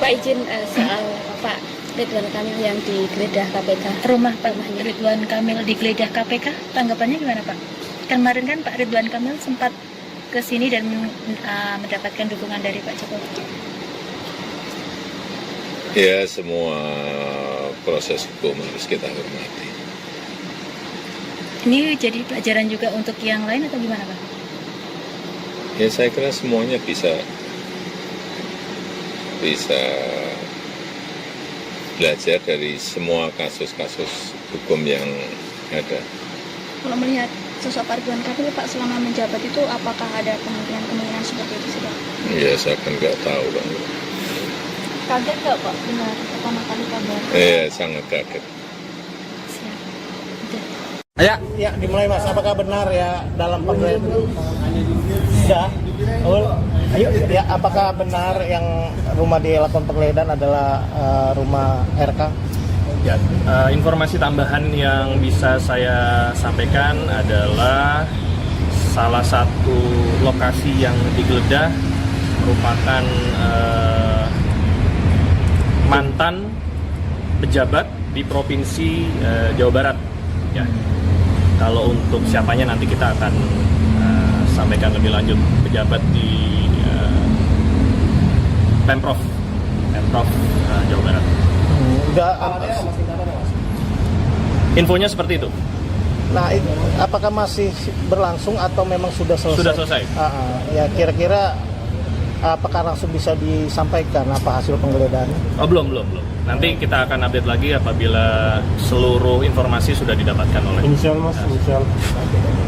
Pak izin soal Pak Ridwan Kamil yang digeledah KPK. Rumah Pak Ridwan Kamil digeledah KPK, tanggapannya gimana Pak? Kemarin kan Pak Ridwan Kamil sempat ke sini dan mendapatkan dukungan dari Pak Jokowi. ya semua proses hukum harus kita hormati. Ini jadi pelajaran juga untuk yang lain atau gimana Pak? Ya saya kira semuanya bisa belajar dari semua kasus-kasus hukum yang ada. Kalau melihat sosok Pak Ridwan Kamil, Pak, selama menjabat itu apakah ada kemungkinan seperti itu sih, Pak? Ya saya kan nggak tahu Pak. Kaget nggak Pak dengar pertama kali kabar? Sangat kaget. Ya. Ya, dimulai Mas. Apakah benar ya dalam penggeledahan? Ya. Ayo, ya, apakah benar yang rumah dilakukan penggeledahan adalah rumah RK? Ya, informasi tambahan yang bisa saya sampaikan adalah salah satu lokasi yang digeledah merupakan mantan pejabat di Provinsi Jawa Barat. Ya. Kalau untuk siapanya nanti kita akan sampaikan lebih lanjut, pejabat di Pemprov Jawa Barat. Infonya seperti itu. Nah, apakah masih berlangsung atau memang sudah selesai? Sudah selesai. Ya, kira-kira apakah langsung bisa disampaikan apa hasil penggeledahannya? Oh, belum. Nanti kita akan update lagi apabila seluruh informasi sudah didapatkan oleh. Inisial Mas, inisial.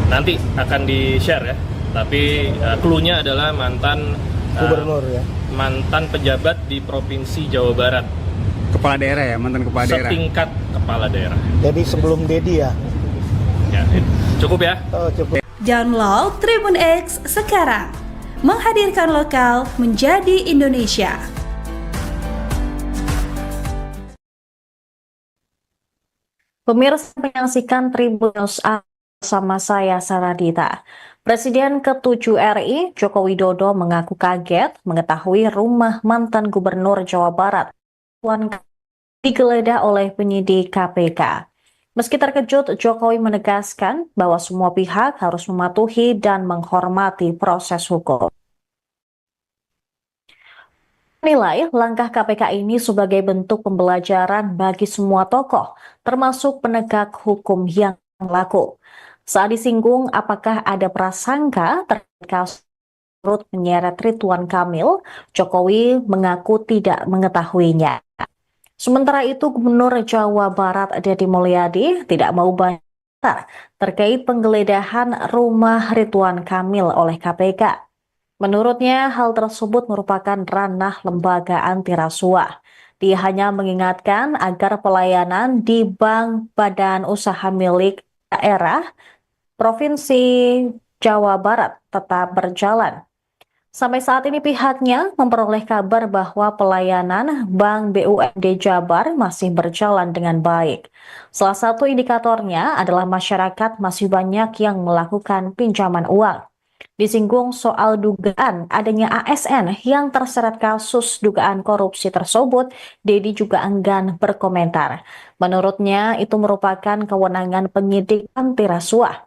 Nanti akan di-share ya. Tapi clue-nya adalah mantan Gubernur ya. Mantan pejabat di Provinsi Jawa Barat. Kepala daerah ya, mantan kepala daerah. Setingkat kepala daerah. Jadi sebelum Dedi ya. Ya, cukup ya. Oh, cukup. Download Tribun X sekarang. Menghadirkan lokal menjadi Indonesia. Pemirsa menyaksikan Tribun News bersama saya Saradita. Presiden ke-7 RI Joko Widodo mengaku kaget mengetahui rumah mantan Gubernur Jawa Barat digeledah oleh penyidik KPK. Meski terkejut, Jokowi menegaskan bahwa semua pihak harus mematuhi dan menghormati proses hukum. Menilai langkah KPK ini sebagai bentuk pembelajaran bagi semua tokoh, termasuk penegak hukum yang laku. Saat disinggung apakah ada prasangka terkait kasus turut menyeret Ridwan Kamil, Jokowi mengaku tidak mengetahuinya. Sementara itu, Gubernur Jawa Barat Deddy Mulyadi tidak mau banyak terkait penggeledahan rumah Ridwan Kamil oleh KPK. Menurutnya, hal tersebut merupakan ranah lembaga anti rasuah. Dia hanya mengingatkan agar pelayanan di bank badan usaha milik daerah Provinsi Jawa Barat tetap berjalan. Sampai saat ini pihaknya memperoleh kabar bahwa pelayanan Bank BUMD Jabar masih berjalan dengan baik. Salah satu indikatornya adalah masyarakat masih banyak yang melakukan pinjaman uang. Disinggung soal dugaan adanya ASN yang terseret kasus dugaan korupsi tersebut, Deddy juga enggan berkomentar. Menurutnya, itu merupakan kewenangan penyidik anti rasuah.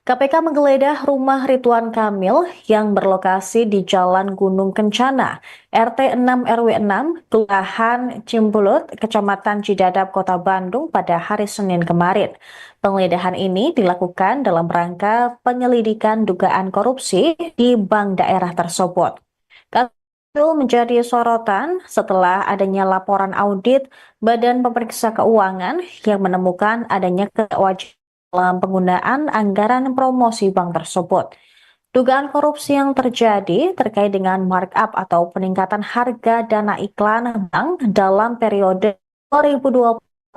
KPK menggeledah rumah Ridwan Kamil yang berlokasi di Jalan Gunung Kencana, RT 6 RW 6, Kelurahan Cimbulut, Kecamatan Cidadap, Kota Bandung pada hari Senin kemarin. Penggeledahan ini dilakukan dalam rangka penyelidikan dugaan korupsi di bank daerah tersebut. Kasus itu menjadi sorotan setelah adanya laporan audit Badan Pemeriksa Keuangan yang menemukan adanya kewajiban dalam penggunaan anggaran promosi bank tersebut. Dugaan korupsi yang terjadi terkait dengan markup atau peningkatan harga dana iklan bank dalam periode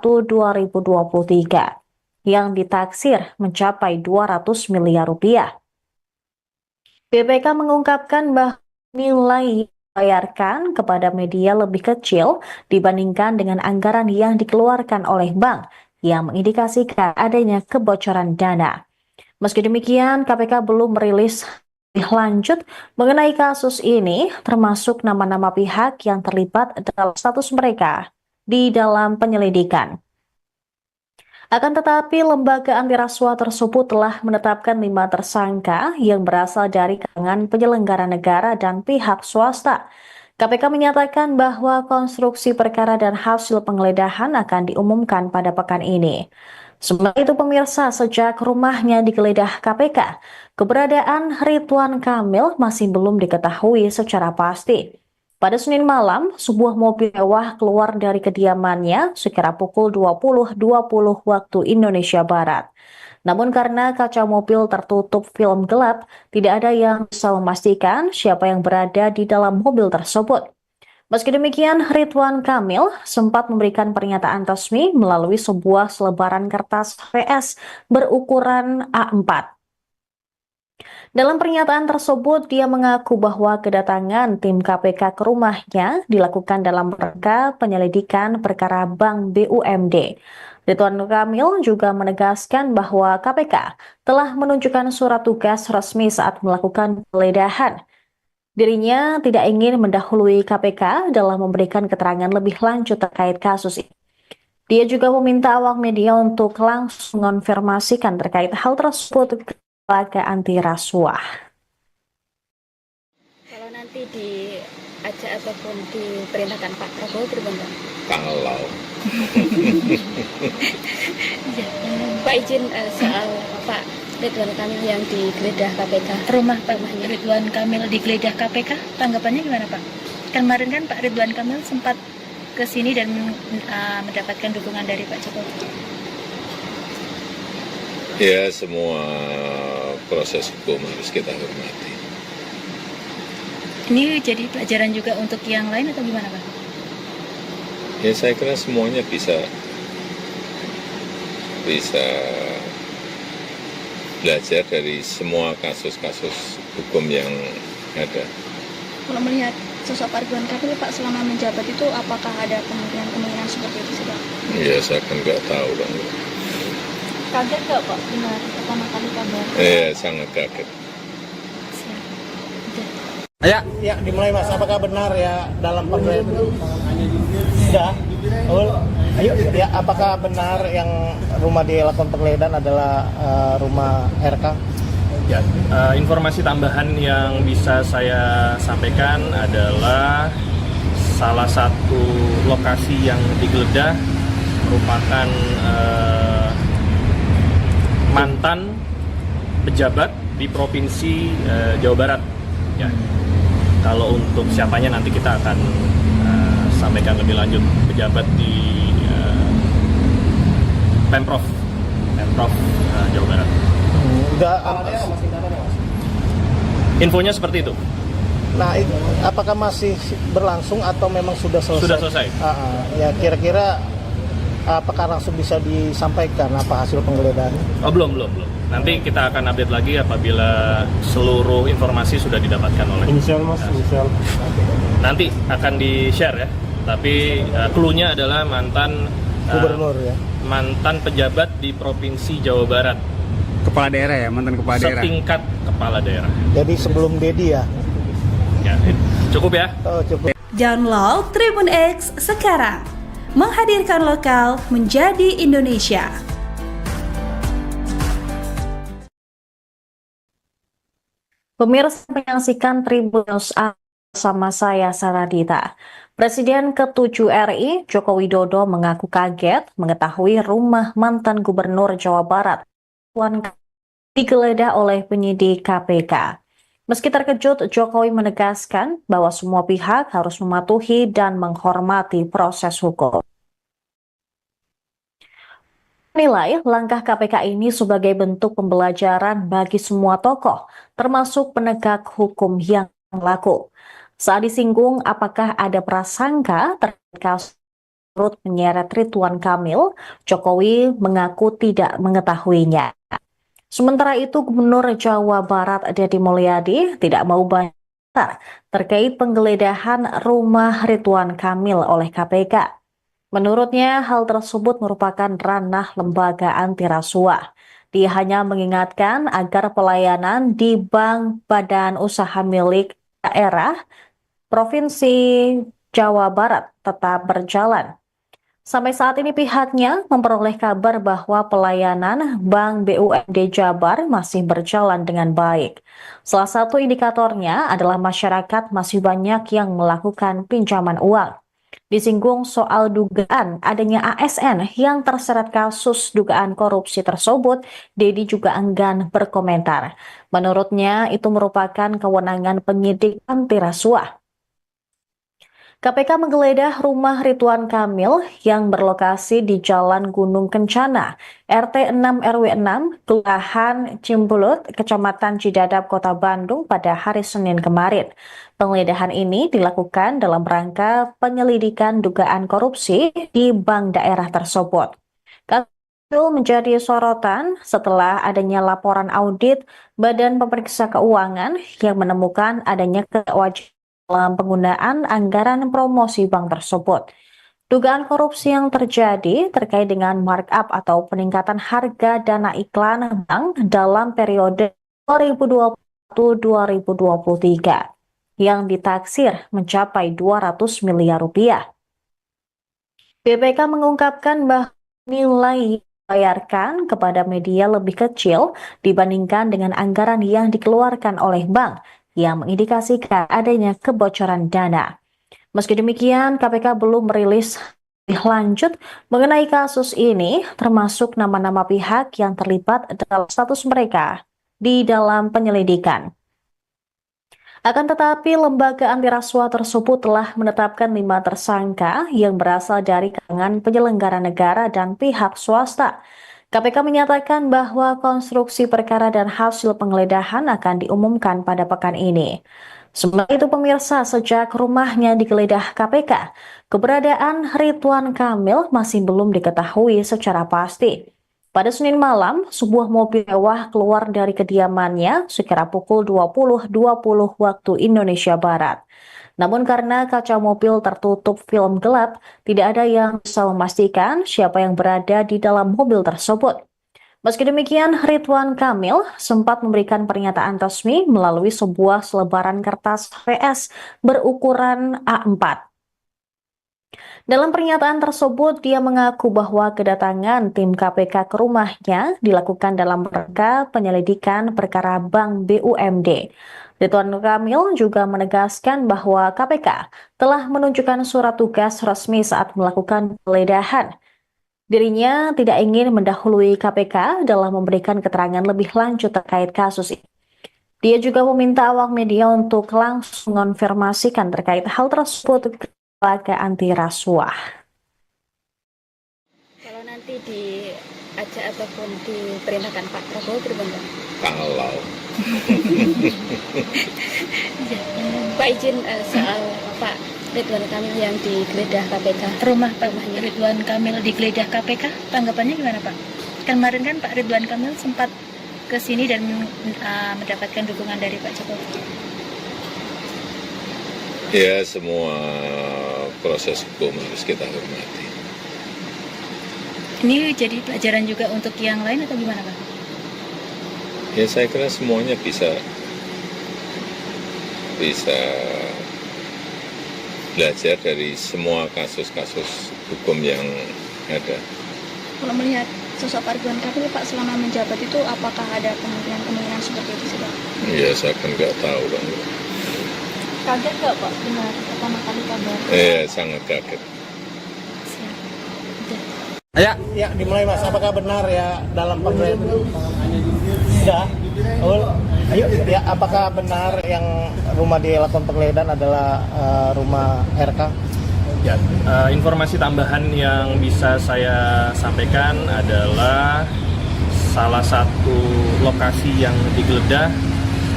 2021-2023 yang ditaksir mencapai 200 miliar rupiah. BPK mengungkapkan bahwa nilai dibayarkan kepada media lebih kecil dibandingkan dengan anggaran yang dikeluarkan oleh bank yang mengindikasikan adanya kebocoran dana. Meski demikian, KPK belum merilis lebih lanjut mengenai kasus ini, termasuk nama-nama pihak yang terlibat dalam status mereka di dalam penyelidikan. Akan tetapi, lembaga anti rasuah tersebut telah menetapkan 5 tersangka yang berasal dari kalangan penyelenggara negara dan pihak swasta. KPK menyatakan bahwa konstruksi perkara dan hasil penggeledahan akan diumumkan pada pekan ini. Sementara itu pemirsa, sejak rumahnya digeledah KPK, keberadaan Ridwan Kamil masih belum diketahui secara pasti. Pada Senin malam, sebuah mobil mewah keluar dari kediamannya sekira pukul 20.20 waktu Indonesia Barat. Namun karena kaca mobil tertutup film gelap, tidak ada yang bisa memastikan siapa yang berada di dalam mobil tersebut. Meski demikian, Ridwan Kamil sempat memberikan pernyataan resmi melalui sebuah selebaran kertas PS berukuran A4. Dalam pernyataan tersebut, dia mengaku bahwa kedatangan tim KPK ke rumahnya dilakukan dalam rangka penyelidikan perkara Bank BUMD. Ridwan Kamil juga menegaskan bahwa KPK telah menunjukkan surat tugas resmi saat melakukan penggeledahan. Dirinya tidak ingin mendahului KPK dalam memberikan keterangan lebih lanjut terkait kasus ini. Dia juga meminta awak media untuk langsung mengonfirmasikan terkait hal tersebut ke lembaga anti rasuah. Kalau nanti diajak ataupun diperintahkan Pak Prabowo berbangga. Kalau Pak izin soal Pak Ridwan Kamil yang digeledah KPK. Rumah Pak Ridwan Kamil digeledah KPK, tanggapannya gimana Pak? Kemarin kan Pak Ridwan Kamil sempat ke sini dan mendapatkan dukungan dari Pak Jokowi. ya semua proses hukum harus kita hormati. Ini jadi pelajaran juga untuk yang lain atau gimana Pak? Ya saya kira semuanya bisa belajar dari semua kasus-kasus hukum yang ada. Kalau melihat sosok Pak Ridwan Kamil Pak selama menjabat itu apakah ada kemungkinan seperti itu sih Pak? Ya saya kan nggak tahu dong. Kaget nggak Pak benar pertama kali kabar? Sangat kaget. Ya, Ya, dimulai Mas. Apakah benar ya dalam pemerintahan sudah? Ayo, ya apakah benar yang rumah di Lakon Penggeledahan adalah rumah RK? Ya, informasi tambahan yang bisa saya sampaikan adalah salah satu lokasi yang digeledah merupakan mantan pejabat di Provinsi Jawa Barat. Ya. Kalau untuk siapanya nanti kita akan sampaikan lebih lanjut. Pejabat di Pemprov Jawa Barat. Enggak. Infonya seperti itu. Nah, apakah masih berlangsung atau memang sudah selesai? Sudah selesai. Ya, kira-kira apakah langsung bisa disampaikan apa hasil penggeledahannya? Oh, belum. Nanti kita akan update lagi apabila seluruh informasi sudah didapatkan oleh. Inisial Mas, inisial. Nanti akan di-share ya. Tapi clue-nya adalah mantan Gubernur ya. mantan pejabat di Provinsi Jawa Barat. kepala daerah ya, mantan kepala daerah. Setingkat kepala daerah. Jadi sebelum Dedi ya. Ya, cukup ya. Oh, cukup. Download Tribun X sekarang. Menghadirkan lokal menjadi Indonesia. Pemirsa menyaksikan Tribun News bersama saya Saradita. Presiden ke-7 RI Joko Widodo mengaku kaget mengetahui rumah mantan Gubernur Jawa Barat digeledah oleh penyidik KPK. Meski terkejut, Jokowi menegaskan bahwa semua pihak harus mematuhi dan menghormati proses hukum. Menilai langkah KPK ini sebagai bentuk pembelajaran bagi semua tokoh, termasuk penegak hukum yang berlaku. Saat disinggung apakah ada prasangka terkait kasus turut menyeret Ridwan Kamil, Jokowi mengaku tidak mengetahuinya. Sementara itu, Gubernur Jawa Barat Deddy Mulyadi tidak mau banyak terkait penggeledahan rumah Ridwan Kamil oleh KPK. Menurutnya, hal tersebut merupakan ranah lembaga anti rasuah. Dia hanya mengingatkan agar pelayanan di bank badan usaha milik daerah Provinsi Jawa Barat tetap berjalan. Sampai saat ini pihaknya memperoleh kabar bahwa pelayanan Bank BUMD Jabar masih berjalan dengan baik. Salah satu indikatornya adalah masyarakat masih banyak yang melakukan pinjaman uang. Disinggung soal dugaan adanya ASN yang terseret kasus dugaan korupsi tersebut, Deddy juga enggan berkomentar. Menurutnya itu merupakan kewenangan penyidik anti rasuah. KPK menggeledah rumah Ridwan Kamil yang berlokasi di Jalan Gunung Kencana, RT 6 RW 6, Kelurahan Cimbulut, Kecamatan Cidadap, Kota Bandung pada hari Senin kemarin. Penggeledahan ini dilakukan dalam rangka penyelidikan dugaan korupsi di bank daerah tersebut. Kasus itu menjadi sorotan setelah adanya laporan audit Badan Pemeriksa Keuangan yang menemukan adanya kewajiban dalam penggunaan anggaran promosi bank tersebut. Dugaan korupsi yang terjadi terkait dengan markup atau peningkatan harga dana iklan bank dalam periode 2021-2023 yang ditaksir mencapai 200 miliar rupiah. BPK mengungkapkan bahwa nilai dibayarkan kepada media lebih kecil dibandingkan dengan anggaran yang dikeluarkan oleh bank, yang mengindikasikan adanya kebocoran dana. Meski demikian, KPK belum merilis lebih lanjut mengenai kasus ini, termasuk nama-nama pihak yang terlibat dalam status mereka di dalam penyelidikan. Akan tetapi, lembaga anti rasuah tersebut telah menetapkan 5 tersangka yang berasal dari kalangan penyelenggara negara dan pihak swasta. KPK menyatakan bahwa konstruksi perkara dan hasil penggeledahan akan diumumkan pada pekan ini. Sementara itu pemirsa, sejak rumahnya digeledah KPK, keberadaan Ridwan Kamil masih belum diketahui secara pasti. Pada Senin malam, sebuah mobil mewah keluar dari kediamannya sekira pukul 20.20 waktu Indonesia Barat. Namun karena kaca mobil tertutup film gelap, tidak ada yang bisa memastikan siapa yang berada di dalam mobil tersebut. Meski demikian, Ridwan Kamil sempat memberikan pernyataan resmi melalui sebuah selebaran kertas VS berukuran A4. Dalam pernyataan tersebut, dia mengaku bahwa kedatangan tim KPK ke rumahnya dilakukan dalam rangka penyelidikan perkara Bank BUMD. Ridwan Kamil juga menegaskan bahwa KPK telah menunjukkan surat tugas resmi saat melakukan penggeledahan. Dirinya tidak ingin mendahului KPK dalam memberikan keterangan lebih lanjut terkait kasus ini. Dia juga meminta awak media untuk langsung mengonfirmasikan terkait hal tersebut ke lembaga anti rasuah. Kalau nanti diajak ataupun diperintahkan Pak Prabowo berbangga. Kalau Pak izin soal Pak Ridwan Kamil yang digeledah KPK. Rumah Pak Ridwan Kamil digeledah KPK, tanggapannya gimana Pak? Kemarin kan Pak Ridwan Kamil sempat ke sini dan mendapatkan dukungan dari Pak Jokowi. ya semua proses hukum harus kita hormati. Ini jadi pelajaran juga untuk yang lain atau gimana Pak? Ya saya kira semuanya bisa belajar dari semua kasus-kasus hukum yang ada. Kalau melihat sosok Pak Ridwan Kamil Pak selama menjabat itu apakah ada kemungkinan seperti itu sih Pak? Ya saya kan nggak tahu Bang. Kaget nggak Pak dengar pertama kali kabar? Sangat kaget. Ya, Ya, dimulai Mas. Apakah benar ya dalam pemerintahan? Sudah. Ayo. Ya, apakah benar yang rumah dilakukan penggeledahan adalah rumah RK? Ya, informasi tambahan yang bisa saya sampaikan adalah salah satu lokasi yang digeledah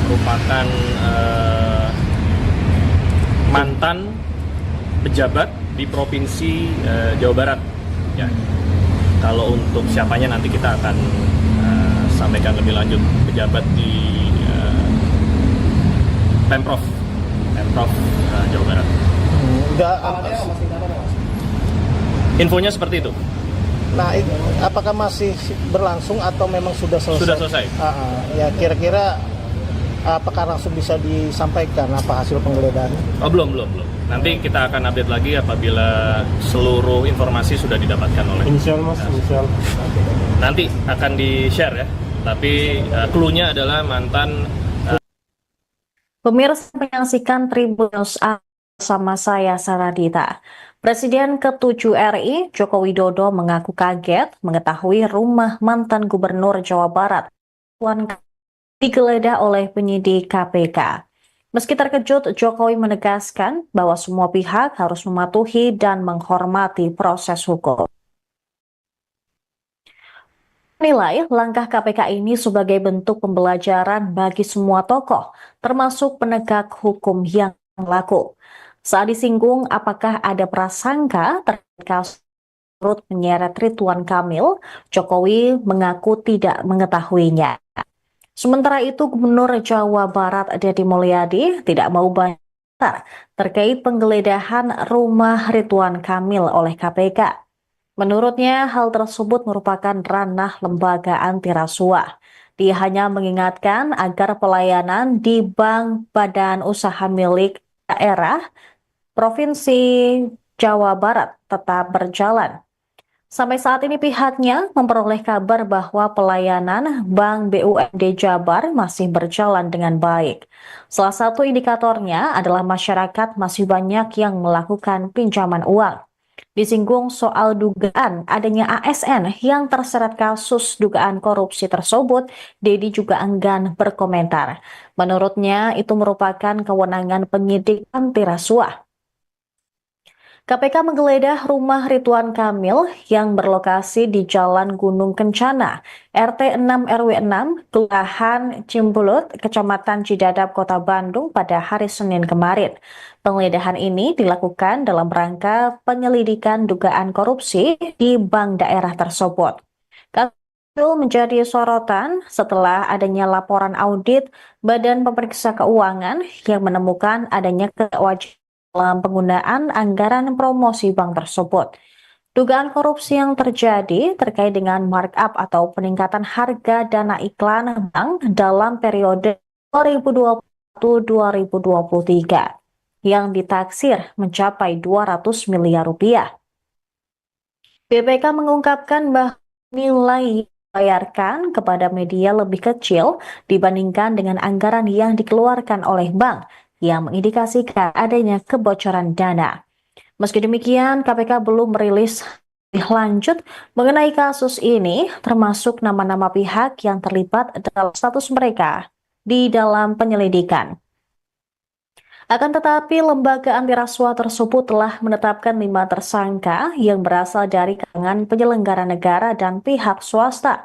merupakan mantan pejabat di Provinsi Jawa Barat. Ya. Kalau untuk siapanya nanti kita akan sampaikan lebih lanjut, pejabat di Pemprov Jawa Barat. Infonya seperti itu. Nah, apakah masih berlangsung atau memang sudah selesai? Sudah selesai. Ya, kira-kira apakah langsung bisa disampaikan apa hasil penggeledahan? Oh, belum. Nanti kita akan update lagi apabila seluruh informasi sudah didapatkan oleh. Inisial Mas, inisial. Nanti akan di-share ya. Tapi clue-nya adalah mantan. Pemirsa menyaksikan Tribun News bersama saya Saradita. Presiden ke-7 RI Joko Widodo mengaku kaget mengetahui rumah mantan Gubernur Jawa Barat digeledah oleh penyidik KPK. Meski terkejut, Jokowi menegaskan bahwa semua pihak harus mematuhi dan menghormati proses hukum. Menilai langkah KPK ini sebagai bentuk pembelajaran bagi semua tokoh, termasuk penegak hukum yang laku. Saat disinggung apakah ada prasangka terkait kasus turut menyeret Ridwan Kamil, Jokowi mengaku tidak mengetahuinya. Sementara itu, Gubernur Jawa Barat Deddy Mulyadi tidak mau banyak terkait penggeledahan rumah Ridwan Kamil oleh KPK. Menurutnya, hal tersebut merupakan ranah lembaga anti rasuah. Dia hanya mengingatkan agar pelayanan di bank badan usaha milik daerah Provinsi Jawa Barat tetap berjalan. Sampai saat ini pihaknya memperoleh kabar bahwa pelayanan Bank BUMD Jabar masih berjalan dengan baik. Salah satu indikatornya adalah masyarakat masih banyak yang melakukan pinjaman uang. Disinggung soal dugaan adanya ASN yang terseret kasus dugaan korupsi tersebut, Deddy juga enggan berkomentar. Menurutnya itu merupakan kewenangan penyidik anti rasuah. KPK menggeledah rumah Ridwan Kamil yang berlokasi di Jalan Gunung Kencana, RT 6 RW 6, Kelurahan Cimbulut, Kecamatan Cidadap, Kota Bandung pada hari Senin kemarin. Penggeledahan ini dilakukan dalam rangka penyelidikan dugaan korupsi di bank daerah tersebut. Kasus itu menjadi sorotan setelah adanya laporan audit Badan Pemeriksa Keuangan yang menemukan adanya kewajiban dalam penggunaan anggaran promosi bank tersebut. Dugaan korupsi yang terjadi terkait dengan markup atau peningkatan harga dana iklan bank dalam periode 2021-2023 yang ditaksir mencapai 200 miliar rupiah. BPK mengungkapkan bahwa nilai yang dibayarkan kepada media lebih kecil dibandingkan dengan anggaran yang dikeluarkan oleh bank yang mengindikasikan adanya kebocoran dana. Meski demikian, KPK belum merilis lebih lanjut mengenai kasus ini, termasuk nama-nama pihak yang terlibat dalam status mereka di dalam penyelidikan. Akan tetapi, lembaga anti rasuah tersebut telah menetapkan 5 tersangka yang berasal dari kalangan penyelenggara negara dan pihak swasta.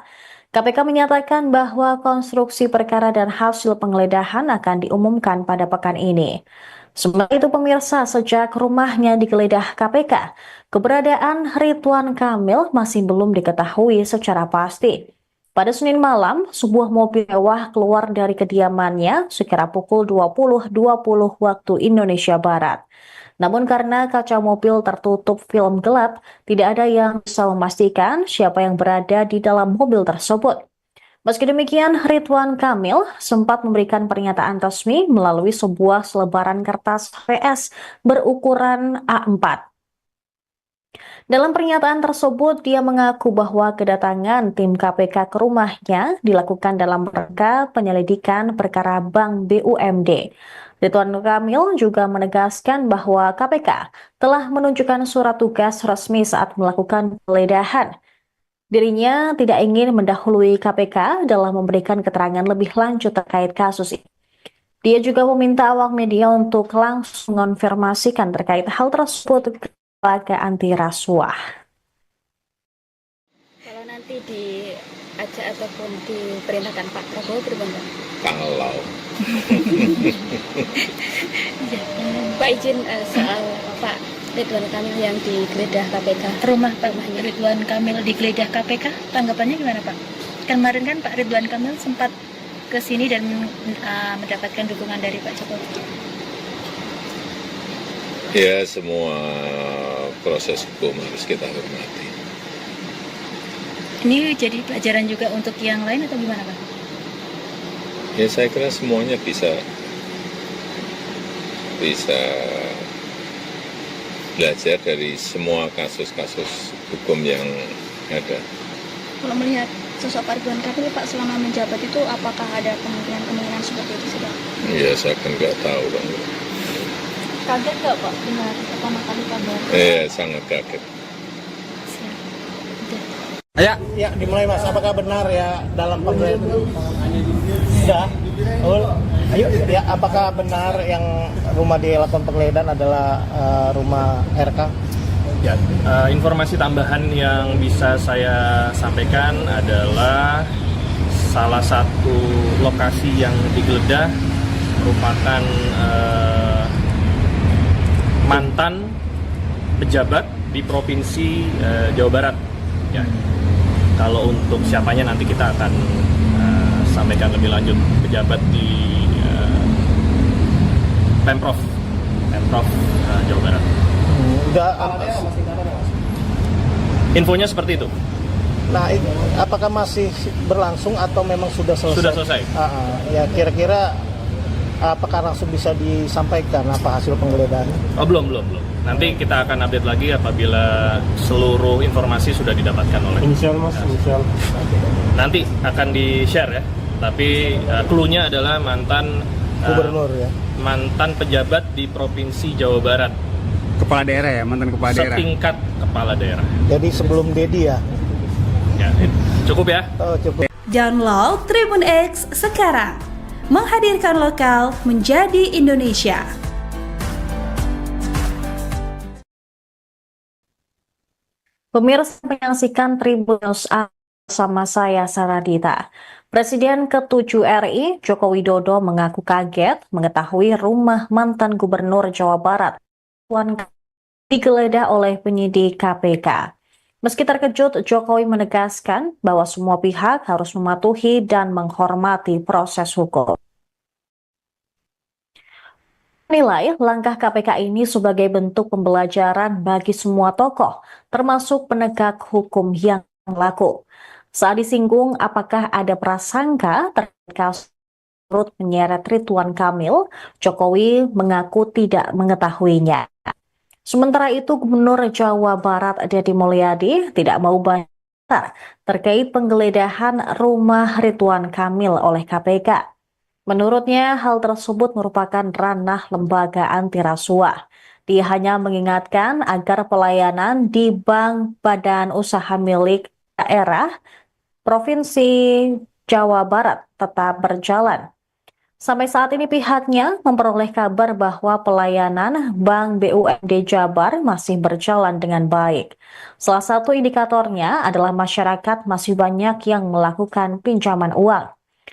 KPK menyatakan bahwa konstruksi perkara dan hasil penggeledahan akan diumumkan pada pekan ini. Sementara itu pemirsa, sejak rumahnya digeledah KPK, keberadaan Ridwan Kamil masih belum diketahui secara pasti. Pada Senin malam, sebuah mobil mewah keluar dari kediamannya sekira pukul 20.20 waktu Indonesia Barat. Namun karena kaca mobil tertutup film gelap, tidak ada yang bisa memastikan siapa yang berada di dalam mobil tersebut. Meski demikian, Ridwan Kamil sempat memberikan pernyataan resmi melalui sebuah selebaran kertas VS berukuran A4. Dalam pernyataan tersebut, dia mengaku bahwa kedatangan tim KPK ke rumahnya dilakukan dalam rangka penyelidikan perkara Bank BUMD. Ridwan Kamil juga menegaskan bahwa KPK telah menunjukkan surat tugas resmi saat melakukan penggeledahan. Dirinya tidak ingin mendahului KPK dalam memberikan keterangan lebih lanjut terkait kasus ini. Dia juga meminta awak media untuk langsung mengonfirmasikan terkait hal tersebut ke lembaga anti rasuah. Kalau nanti diajak ataupun diperintahkan Pak Prabowo berbangga. Kalau Pak izin soal Pak Ridwan Kamil yang digeledah KPK. Rumah Pak Ridwan Kamil digeledah KPK, tanggapannya gimana Pak? Kemarin kan Pak Ridwan Kamil sempat ke sini dan mendapatkan dukungan dari Pak Jokowi. ya semua proses hukum harus kita hormati. Ini jadi pelajaran juga untuk yang lain atau gimana Pak? Ya saya kira semuanya bisa belajar dari semua kasus-kasus hukum yang ada. Kalau melihat sosok Pak Ridwan Kamil, Pak, selama menjabat itu apakah ada kemungkinan seperti itu sih, Pak? Ya saya kan nggak tahu Bang. Kaget nggak Pak dengar pertama kali kabar? Sangat kaget. Ya, Ya, dimulai Mas. Apakah benar ya dalam penggeledahan? Sudah. Ayo, ya apakah benar yang rumah dilakukan penggeledahan adalah rumah RK? Ya, informasi tambahan yang bisa saya sampaikan adalah salah satu lokasi yang digeledah merupakan mantan pejabat di Provinsi Jawa Barat. Ya. Kalau untuk siapanya nanti kita akan sampaikan lebih lanjut, pejabat di Pemprov Jawa Barat. Infonya seperti itu. Nah, apakah masih berlangsung atau memang sudah selesai? Sudah selesai. Ya, kira-kira apakah langsung bisa disampaikan apa hasil penggeledahan? Oh, belum. Nanti kita akan update lagi apabila seluruh informasi sudah didapatkan oleh. Inisial Mas, inisial. Nanti akan di-share ya. Tapi clue-nya adalah mantan Gubernur ya. Mantan pejabat di Provinsi Jawa Barat. kepala daerah ya, mantan kepala daerah. Setingkat kepala daerah. Jadi sebelum Dedi ya. Ya, cukup ya. Oh, cukup. Download Tribun X sekarang. Menghadirkan lokal menjadi Indonesia. Pemirsa menyaksikan Tribun News bersama saya Saradita. Presiden ke-7 RI Joko Widodo mengaku kaget mengetahui rumah mantan Gubernur Jawa Barat digeledah oleh penyidik KPK. Meski terkejut, Jokowi menegaskan bahwa semua pihak harus mematuhi dan menghormati proses hukum. Nilai langkah KPK ini sebagai bentuk pembelajaran bagi semua tokoh, termasuk penegak hukum yang berlaku. Saat disinggung apakah ada prasangka terkait kasus turut menyeret Ridwan Kamil, Jokowi mengaku tidak mengetahuinya. Sementara itu, Gubernur Jawa Barat Deddy Mulyadi tidak mau banyak terkait penggeledahan rumah Ridwan Kamil oleh KPK. Menurutnya, hal tersebut merupakan ranah lembaga anti rasuah. Dia hanya mengingatkan agar pelayanan di bank badan usaha milik daerah Provinsi Jawa Barat tetap berjalan. Sampai saat ini pihaknya memperoleh kabar bahwa pelayanan Bank BUMD Jabar masih berjalan dengan baik. Salah satu indikatornya adalah masyarakat masih banyak yang melakukan pinjaman uang.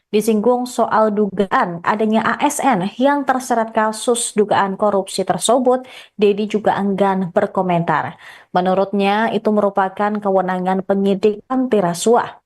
Disinggung soal dugaan adanya ASN yang terseret kasus dugaan korupsi tersebut, Deddy juga enggan berkomentar. Menurutnya, itu merupakan kewenangan penyidik anti rasuah.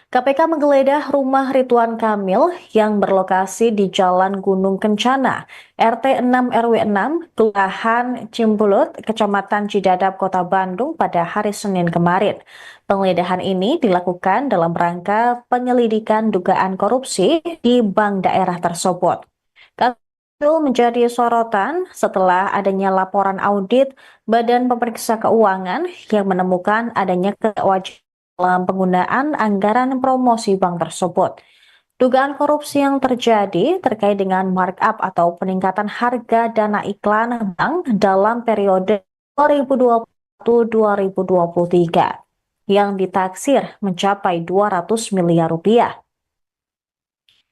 KPK menggeledah rumah Ridwan Kamil yang berlokasi di Jalan Gunung Kencana, RT 6 RW 6, Kelurahan Cimbulut, Kecamatan Cidadap, Kota Bandung pada hari Senin kemarin. Penggeledahan ini dilakukan dalam rangka penyelidikan dugaan korupsi di bank daerah tersebut. Kasus itu menjadi sorotan setelah adanya laporan audit Badan Pemeriksa Keuangan yang menemukan adanya kewajiban dalam penggunaan anggaran promosi bank tersebut. Dugaan korupsi yang terjadi terkait dengan markup atau peningkatan harga dana iklan bank dalam periode 2021-2023 yang ditaksir mencapai 200 miliar rupiah.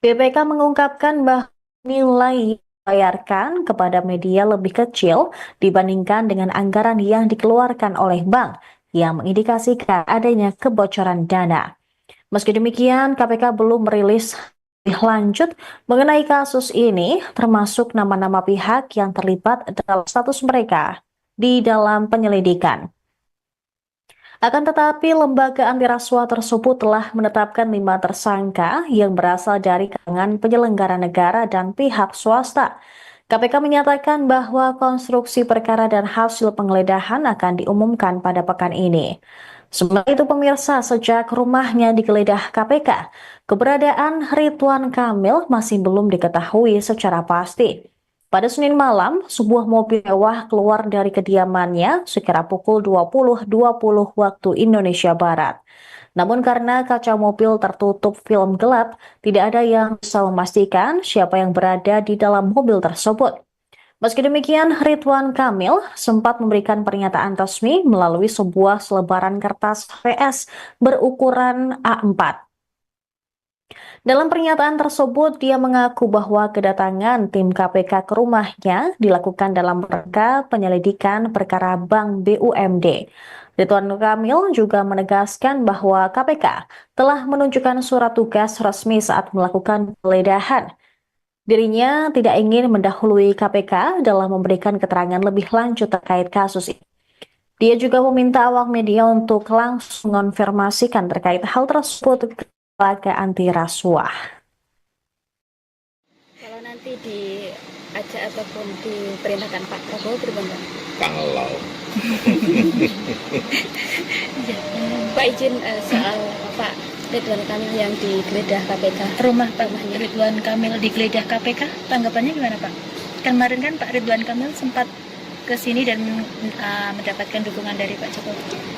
BPK mengungkapkan bahwa nilai dibayarkan kepada media lebih kecil dibandingkan dengan anggaran yang dikeluarkan oleh bank yang mengindikasikan adanya kebocoran dana. Meski demikian, KPK belum merilis lebih lanjut mengenai kasus ini, termasuk nama-nama pihak yang terlibat dalam status mereka di dalam penyelidikan. Akan tetapi, lembaga anti rasuah tersebut telah menetapkan 5 tersangka yang berasal dari kalangan penyelenggara negara dan pihak swasta. KPK menyatakan bahwa konstruksi perkara dan hasil penggeledahan akan diumumkan pada pekan ini. Sementara itu pemirsa, sejak rumahnya digeledah KPK, keberadaan Ridwan Kamil masih belum diketahui secara pasti. Pada Senin malam, sebuah mobil mewah keluar dari kediamannya sekira pukul 20.20 waktu Indonesia Barat. Namun karena kaca mobil tertutup film gelap, tidak ada yang bisa memastikan siapa yang berada di dalam mobil tersebut. Meski demikian, Ridwan Kamil sempat memberikan pernyataan resmi melalui sebuah selebaran kertas PS berukuran A4. Dalam pernyataan tersebut, dia mengaku bahwa kedatangan tim KPK ke rumahnya dilakukan dalam rangka penyelidikan perkara Bank BUMD. Ridwan Kamil juga menegaskan bahwa KPK telah menunjukkan surat tugas resmi saat melakukan penggeledahan. Dirinya tidak ingin mendahului KPK dalam memberikan keterangan lebih lanjut terkait kasus ini. Dia juga meminta awak media untuk langsung mengonfirmasikan terkait hal tersebut ke lembaga anti rasuah. Kalau nanti diajak ataupun diperintahkan Pak Prabowo berapa? Kalau Pak izin soal Pak Ridwan Kamil yang digeledah KPK. Rumah Pak Ridwan Kamil digeledah KPK, tanggapannya gimana Pak? Kemarin kan Pak Ridwan Kamil sempat ke sini dan mendapatkan dukungan dari Pak Jokowi.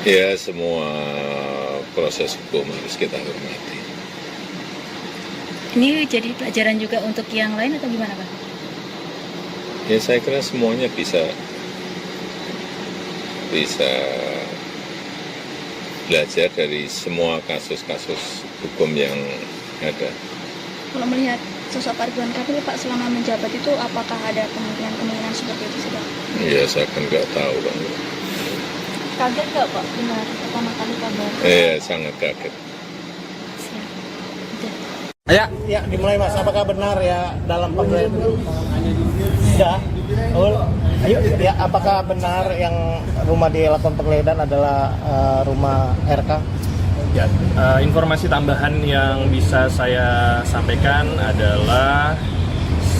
ya semua proses hukum harus kita hormati. Ini jadi pelajaran juga untuk yang lain atau gimana Pak? Ya saya kira semuanya bisa belajar dari semua kasus-kasus hukum yang ada. Kalau melihat sosok Pak Ridwan Kamil, Pak, selama menjabat itu apakah ada kemungkinan seperti itu sih Pak? Ya saya kan nggak tahu Pak. Kaget nggak Pak benar pertama kali kabar? Sangat kaget. Ya, dimulai Mas. Apakah benar ya dalam pemerintahan? Ya, ayo. Ya, apakah benar yang rumah dilakukan penggeledahan adalah rumah RK? Ya, informasi tambahan yang bisa saya sampaikan adalah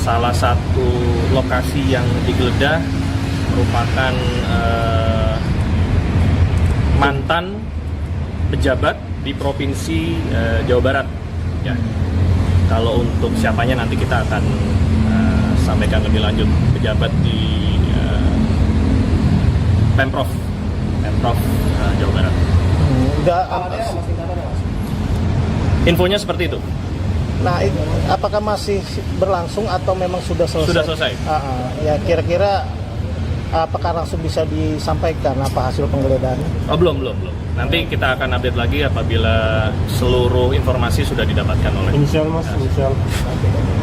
salah satu lokasi yang digeledah merupakan mantan pejabat di Provinsi Jawa Barat. Ya. Kalau untuk siapanya nanti kita akan sampaikan lebih lanjut. Pejabat di Pemprov Jawa Barat. Enggak, Infonya seperti itu. nah apakah masih berlangsung atau memang sudah selesai? Sudah selesai. Ya kira-kira apakah langsung bisa disampaikan apa hasil penggeledahannya? Oh, belum. Nanti kita akan update lagi apabila seluruh informasi sudah didapatkan oleh. Inisial mas, inisial.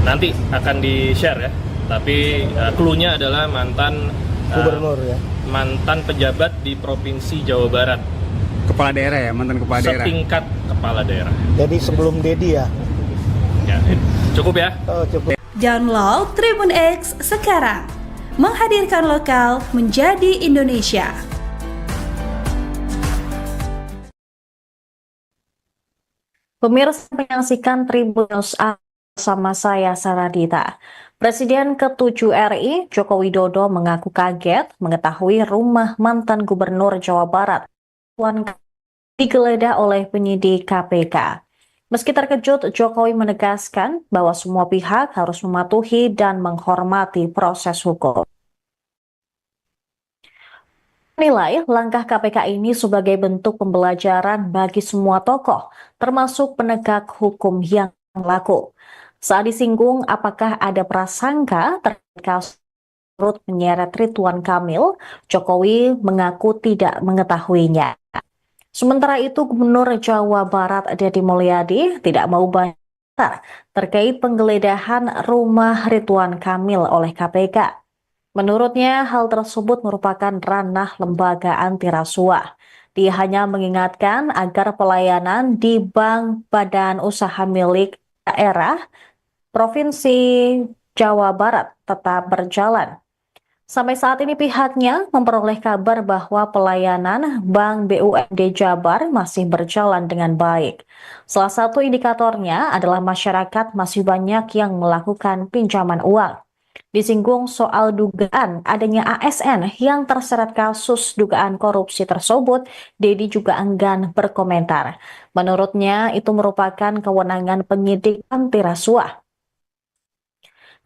Nanti akan di-share ya. Tapi clue-nya adalah mantan Gubernur ya. mantan pejabat di Provinsi Jawa Barat. Kepala daerah ya, mantan kepala daerah. Setingkat kepala daerah. Jadi sebelum Dedi ya. Ya, cukup ya. Oh, cukup. Download Tribun X sekarang. Menghadirkan lokal menjadi Indonesia. Pemirsa menyaksikan Tribun News bersama saya Saradita. Presiden ke-7 RI Joko Widodo mengaku kaget mengetahui rumah mantan Gubernur Jawa Barat digeledah oleh penyidik KPK. Meski terkejut, Jokowi menegaskan bahwa semua pihak harus mematuhi dan menghormati proses hukum. Menilai langkah KPK ini sebagai bentuk pembelajaran bagi semua tokoh, termasuk penegak hukum yang laku. Saat disinggung apakah ada prasangka terkait kasus turut menyeret Ridwan Kamil, Jokowi mengaku tidak mengetahuinya. Sementara itu, Gubernur Jawa Barat Deddy Mulyadi tidak mau banyak terkait penggeledahan rumah Ridwan Kamil oleh KPK. Menurutnya, hal tersebut merupakan ranah lembaga anti rasuah. Dia hanya mengingatkan agar pelayanan di bank badan usaha milik daerah Provinsi Jawa Barat tetap berjalan. Sampai saat ini pihaknya memperoleh kabar bahwa pelayanan Bank BUMD Jabar masih berjalan dengan baik. Salah satu indikatornya adalah masyarakat masih banyak yang melakukan pinjaman uang. Disinggung soal dugaan adanya ASN yang terseret kasus dugaan korupsi tersebut, Dedi juga enggan berkomentar. Menurutnya itu merupakan kewenangan penyidik anti rasuah.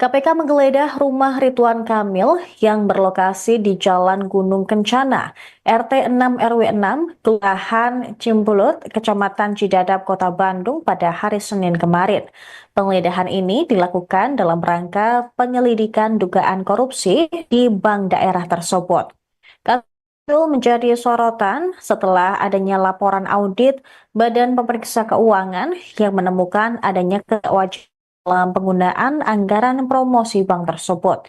KPK menggeledah rumah Ridwan Kamil yang berlokasi di Jalan Gunung Kencana, RT 6 RW 6, Kelurahan Cimbulut, Kecamatan Cidadap, Kota Bandung pada hari Senin kemarin. Penggeledahan ini dilakukan dalam rangka penyelidikan dugaan korupsi di bank daerah tersebut. Kasus itu menjadi sorotan setelah adanya laporan audit Badan Pemeriksa Keuangan yang menemukan adanya kewajiban dalam penggunaan anggaran promosi bank tersebut.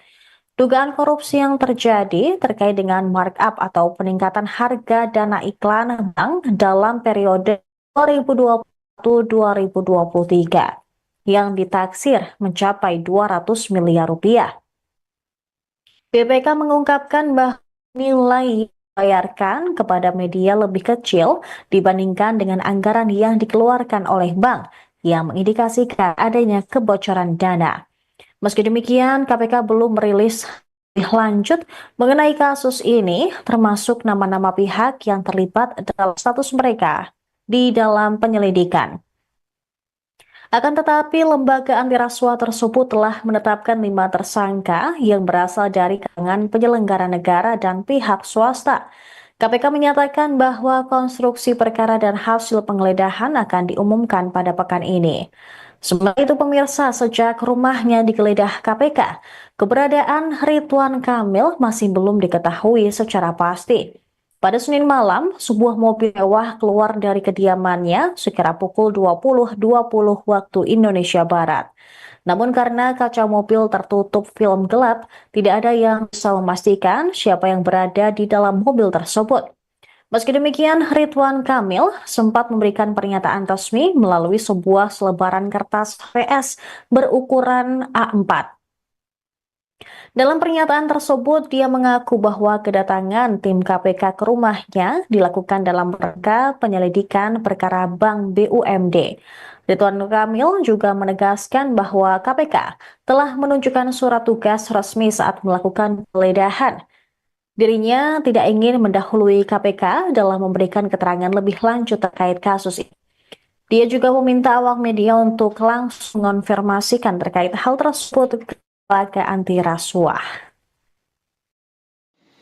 Dugaan korupsi yang terjadi terkait dengan markup atau peningkatan harga dana iklan bank dalam periode 2021-2023 yang ditaksir mencapai 200 miliar rupiah. BPK mengungkapkan bahwa nilai dibayarkan kepada media lebih kecil dibandingkan dengan anggaran yang dikeluarkan oleh bank, yang mengindikasikan adanya kebocoran dana. Meski demikian, KPK belum merilis lebih lanjut mengenai kasus ini, termasuk nama-nama pihak yang terlibat dalam status mereka di dalam penyelidikan. Akan tetapi, lembaga anti rasuah tersebut telah menetapkan 5 tersangka yang berasal dari kalangan penyelenggara negara dan pihak swasta. KPK menyatakan bahwa konstruksi perkara dan hasil penggeledahan akan diumumkan pada pekan ini. Sementara itu pemirsa, sejak rumahnya digeledah KPK, keberadaan Ridwan Kamil masih belum diketahui secara pasti. Pada Senin malam, sebuah mobil mewah keluar dari kediamannya sekira pukul 20.20 waktu Indonesia Barat. Namun karena kaca mobil tertutup film gelap, tidak ada yang bisa memastikan siapa yang berada di dalam mobil tersebut. Meski demikian, Ridwan Kamil sempat memberikan pernyataan resmi melalui sebuah selebaran kertas VS berukuran A4. Dalam pernyataan tersebut, dia mengaku bahwa kedatangan tim KPK ke rumahnya dilakukan dalam rangka penyelidikan perkara Bank BUMD. Ridwan Kamil juga menegaskan bahwa KPK telah menunjukkan surat tugas resmi saat melakukan penggeledahan. Dirinya tidak ingin mendahului KPK dalam memberikan keterangan lebih lanjut terkait kasus ini. Dia juga meminta awak media untuk langsung mengonfirmasikan terkait hal tersebut ke lembaga anti rasuah.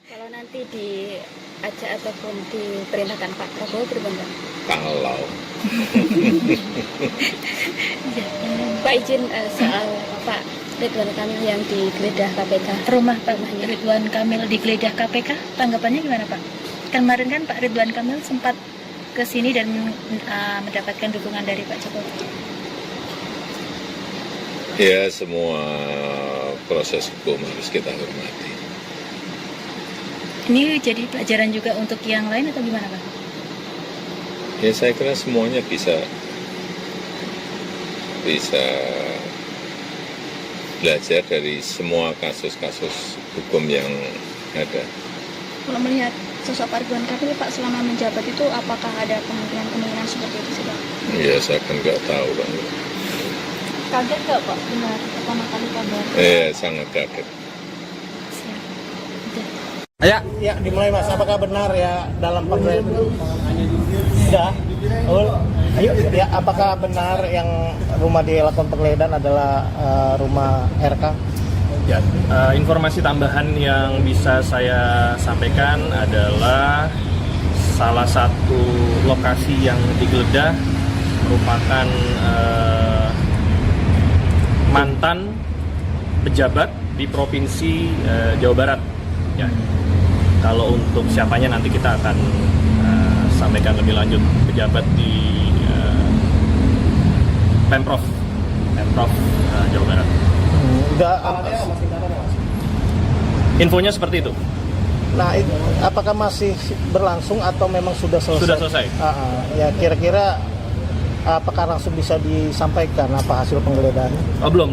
Kalau nanti diajak ataupun diperintahkan Pak Prabowo berbangga. Kalau Pak izin soal Pak Ridwan Kamil yang digeledah KPK. Rumah Pak Ridwan Kamil digeledah KPK, tanggapannya gimana Pak? Kemarin kan Pak Ridwan Kamil sempat ke sini dan mendapatkan dukungan dari Pak Jokowi. ya semua proses hukum harus kita hormati. Ini jadi pelajaran juga untuk yang lain atau gimana Pak? Ya saya kira semuanya bisa belajar dari semua kasus-kasus hukum yang ada. Kalau melihat sosok Pak Ridwan Kamil Pak selama menjabat itu apakah ada kemungkinan seperti itu sih Pak? Ya saya kan nggak tahu Pak. Kaget nggak Pak benar pertama kali kabar? Sangat kaget. Ya dimulai Mas, apakah benar ya dalam sudah? Ayo ya, apakah benar yang rumah dilakukan penggeledahan adalah rumah RK? Ya, informasi tambahan yang bisa saya sampaikan adalah salah satu lokasi yang digeledah merupakan mantan pejabat di Provinsi Jawa Barat. Ya. Kalau untuk siapanya nanti kita akan sampaikan lebih lanjut. Pejabat di Pemprov Jawa Barat. Infonya seperti itu. Nah, apakah masih berlangsung atau memang sudah selesai? Sudah selesai. Ya kira-kira apakah langsung bisa disampaikan apa hasil penggeledahan? Oh, belum.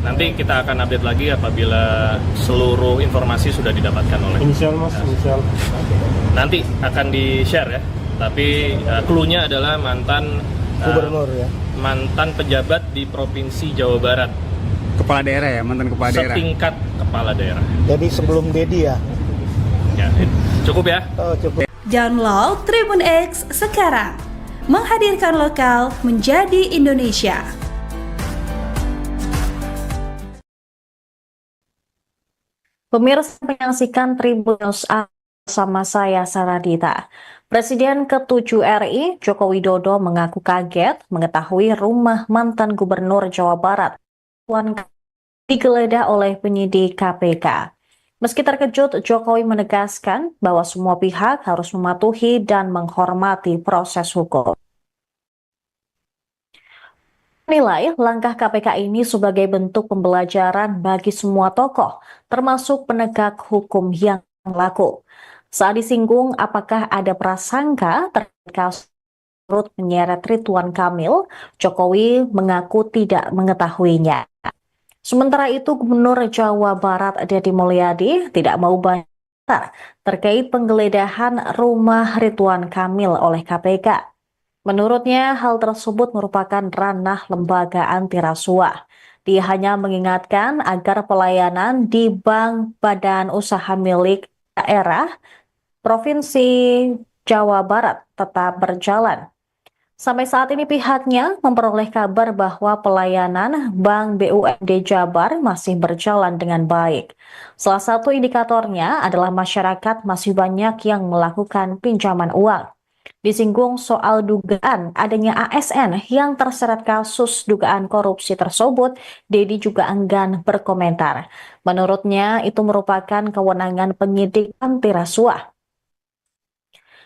Nanti kita akan update lagi apabila seluruh informasi sudah didapatkan oleh. Inisial Mas, inisial. Nanti akan di-share ya. Tapi clue-nya adalah mantan Gubernur ya. Mantan pejabat di Provinsi Jawa Barat. Kepala daerah ya, mantan kepala daerah. Setingkat kepala daerah. Jadi sebelum Dedi ya. Ya, cukup ya. Oh, cukup. Download Tribun X sekarang. Menghadirkan lokal menjadi Indonesia. Pemirsa menyaksikan Tribun News bersama saya Saradita. Presiden ke-7 RI Joko Widodo mengaku kaget mengetahui rumah mantan Gubernur Jawa Barat digeledah oleh penyidik KPK. Meski terkejut, Jokowi menegaskan bahwa semua pihak harus mematuhi dan menghormati proses hukum. Menilai langkah KPK ini sebagai bentuk pembelajaran bagi semua tokoh, termasuk penegak hukum yang berlaku. Saat disinggung apakah ada prasangka terkait kasus turut menyeret Ridwan Kamil, Jokowi mengaku tidak mengetahuinya. Sementara itu, Gubernur Jawa Barat Deddy Mulyadi tidak mau banyak terkait penggeledahan rumah Ridwan Kamil oleh KPK. Menurutnya, hal tersebut merupakan ranah lembaga anti rasuah. Dia hanya mengingatkan agar pelayanan di bank badan usaha milik daerah Provinsi Jawa Barat tetap berjalan. Sampai saat ini pihaknya memperoleh kabar bahwa pelayanan Bank BUMD Jabar masih berjalan dengan baik. Salah satu indikatornya adalah masyarakat masih banyak yang melakukan pinjaman uang. Disinggung soal dugaan adanya ASN yang terseret kasus dugaan korupsi tersebut, Deddy juga enggan berkomentar. Menurutnya itu merupakan kewenangan penyidik anti rasuah.